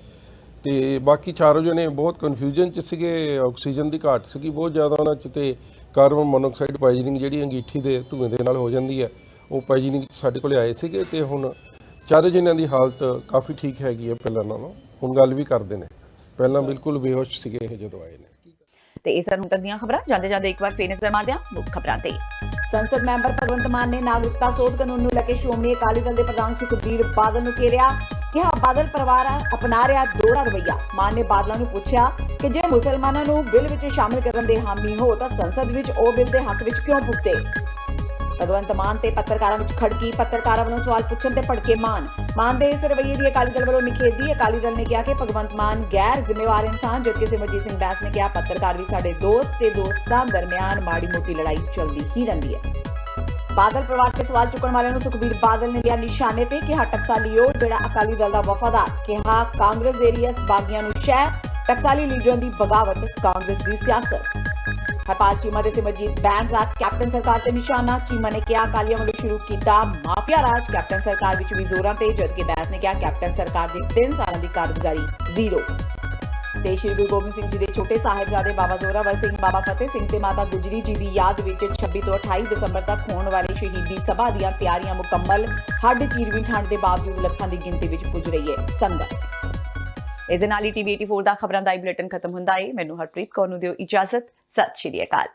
ਤੇ ਬਾਕੀ 4 ਜਣੇ ਬਹੁਤ ਕਨਫਿਊਜ਼ਨ 'ਚ ਸੀਗੇ। ਆਕਸੀਜਨ ਦੀ ਘਾਟ ਸੀਗੀ ਬਹੁਤ ਜ਼ਿਆਦਾ ਉਹਨਾਂ 'ਚ ਤੇ ਕਾਰਬਨ ਮੋਨੋਆਕਸਾਈਡ ਪਾਇਜ਼ਨਿੰਗ ਜਿਹੜੀ ਅੰਗੀਠੀ ਦੇ ਧੂਏ ਦੇ ਨਾਲ ਹੋ ਜਾਂਦੀ ਹੈ ਉਹ ਪਾਇਜ਼ਨਿੰਗ ਸਾਡੇ ਕੋਲੇ ਆਏ ਸੀਗੇ ਤੇ ਹੁਣ 4 ਜਣਿਆਂ ਦੀ ਹਾਲਤ ਕਾਫੀ ਠੀਕ ਹੈਗੀ ਹੈ ਪਹਿਲਾਂ ਨਾਲੋਂ। ਹੁਣ ਗੱਲ ਵੀ ਕਰਦੇ ਨੇ, ਪਹਿਲਾਂ ਬਿਲਕੁਲ ਬੇਹੋਸ਼ ਸੀਗੇ ਇਹ ਜਦੋਂ ਆਏ ਨੇ। ਤੇ ਇਸ ਨੂੰ ਦੀਆਂ ਖਬਰਾਂ ਜਾਂਦੇ ਜਾਂਦੇ ਇੱਕ ਵਾਰ ਫੇਰ ਨਜ਼ਰ ਮਾਰਦੇ ਹਾਂ ਮੁੱਖ ਖਬਰਾਂ ਤੇ। ਸੰਸਦ ਮੈਂਬਰ ਭਗਵੰਤ ਮਾਨ ਨੇ ਨਾਗਰਿਕਤਾ ਸੋਧ ਕਾਨੂੰਨ ਨੂੰ ਲੈ ਕੇ ਸ਼੍ਰੋਮਣੀ ਅਕਾਲੀ ਦਲ ਦੇ ਪ੍ਰਧਾਨ ਸੁਖਬੀਰ ਬਾਦਲ ਨੂੰ ਘੇਰਿਆ। ਕਿਹਾ ਬਾਦਲ ਪਰਿਵਾਰ ਅਪਣਾ ਰਿਹਾ ਦੋਹਰਾ ਰਵੱਈਆ। ਮਾਨ ਨੇ ਬਾਦਲਾਂ ਨੂੰ ਪੁੱਛਿਆ ਕਿ ਜੇ ਮੁਸਲਮਾਨਾਂ ਨੂੰ ਬਿੱਲ ਵਿੱਚ ਸ਼ਾਮਿਲ ਕਰਨ ਦੇ ਹਾਮੀ ਹੋ ਤਾਂ ਸੰਸਦ ਵਿੱਚ ਉਹ ਬਿੱਲ ਦੇ ਹੱਕ ਵਿੱਚ ਕਿਉਂ ਪੁੱਛਦੇ। ਭਗਵੰਤ ਮਾਨ ਤੇ ਪੱਤਰਕਾਰਾਂ ਵਿੱਚ ਖੜਕੀ। ਪੱਤਰਕਾਰਾਂ ਵੱਲੋਂ ਸਵਾਲ ਪੁੱਛਣ ਤੇ ਭੜਕੇ ਮਾਨ ਦੇ ਇਸ ਰਵੱਈਏ ਦੀ ਅਕਾਲੀ ਦਲ ਵੱਲੋਂ ਨਿਖੇਧੀ। ਅਕਾਲੀ ਦਲ ਨੇ ਕਿਹਾ ਕਿ ਭਗਵੰਤ ਮਾਨ ਗੈਰ ਜ਼ਿੰਮੇਵਾਰ ਇਨਸਾਨ, ਜਦਕਿ ਸਿਮਰਜੀਤ ਸਿੰਘ ਬੈਂਸ ਨੇ ਕਿਹਾ ਪੱਤਰਕਾਰ ਵੀ ਸਾਡੇ ਦੋਸਤ ਤੇ ਦੋਸਤਾਂ ਦਰਮਿਆਨ ਮਾੜੀ ਮੋਟੀ ਲੜਾਈ ਚੱਲਦੀ ਹੀ ਰਹਿੰਦੀ ਹੈ। ਬਾਦਲ ਪਰਿਵਾਰ ਤੇ ਸਵਾਲ ਚੁੱਕਣ ਵਾਲਿਆਂ ਨੂੰ ਸੁਖਬੀਰ ਬਾਦਲ ਨੇ ਲਿਆ ਨਿਸ਼ਾਨੇ ਤੇ। ਕਿਹਾ ਟਕਸਾਲੀਓ ਜਿਹੜਾ ਅਕਾਲੀ ਦਲ ਦਾ ਵਫਾਦਾਰ। ਕਿਹਾ ਕਾਂਗਰਸ ਦੇ ਰੀਅਸ ਬਾਗੀਆਂ ਨੂੰ ਸ਼ਹਿ, ਟਕਸਾਲੀ ਲੀਡਰਾਂ ਦੀ ਬਗਾਵਤ ਕਾਂਗਰਸ ਦੀ ਸਿਆਸਤ। ਹਰਪਾਲ ਚੀਮਾ ਤੇ ਸਿਮਰਜੀਤ ਬੈਂਸ ਦਾ ਕੈਪਟਨ ਸਰਕਾਰ ਤੇ ਨਿਸ਼ਾਨਾ। ਚੀਮਾ ਨੇ ਕਿਹਾ ਅਕਾਲੀਆਂ ਵੱਲੋਂ ਸ਼ੁਰੂ ਕੀਤਾ ਮਾਫੀਆ ਰਾਜ ਕੈਪਟਨ ਸਰਕਾਰ ਵਿੱਚ ਵੀ ਜ਼ੋਰਾਂ ਤੇ, ਜਦਕਿ ਬੈਂਸ ਨੇ ਕਿਹਾ ਕੈਪਟਨ ਸਰਕਾਰ ਦੀ 3 ਸਾਲਾਂ ਦੀ ਕਾਰਗੁਜ਼ਾਰੀ 0। ਤੇ ਸ਼੍ਰੀ ਗੁਰੂ ਗੋਬਿੰਦ ਸਿੰਘ ਜੀ ਦੇ ਛੋਟੇ ਸਾਹਿਬਜ਼ਾਦੇ ਬਾਬਾ ਜ਼ੋਰਾਵਰ ਸਿੰਘ, ਬਾਬਾ ਫਤਿਹ ਸਿੰਘ ਤੇ ਮਾਤਾ ਗੁਜਰੀ ਜੀ ਦੀ ਯਾਦ ਵਿੱਚ 26 ਤੋਂ 28 ਦਸੰਬਰ ਤੱਕ ਹੋਣ ਵਾਲੀ ਸ਼ਹੀਦੀ ਸਭਾ ਦੀਆਂ ਤਿਆਰੀਆਂ ਮੁਕੰਮਲ। ਹੱਡ ਚੀਰਵੀਂ ਠੰਡ ਦੇ ਬਾਵਜੂਦ ਲੱਖਾਂ ਦੀ ਗਿਣਤੀ ਵਿੱਚ ਪੁੱਜ ਰਹੀ ਹੈ ਸੰਗਤ। ਇਸ ਦੇ ਨਾਲ ਹੀ TV 84 ਦਾ ਖਬਰਾਂ ਦਾ ਬੁਲੇਟਿਨ ਖਤਮ ਹੁੰਦਾ ਹੈ। ਮੈਨੂੰ ਹਰਪ੍ਰੀਤ ਕੌਰ ਨੂੰ ਦਿਓ ਇਜਾਜ਼ਤ। ਸਤਿ ਸ਼੍ਰੀ ਅਕਾਲ।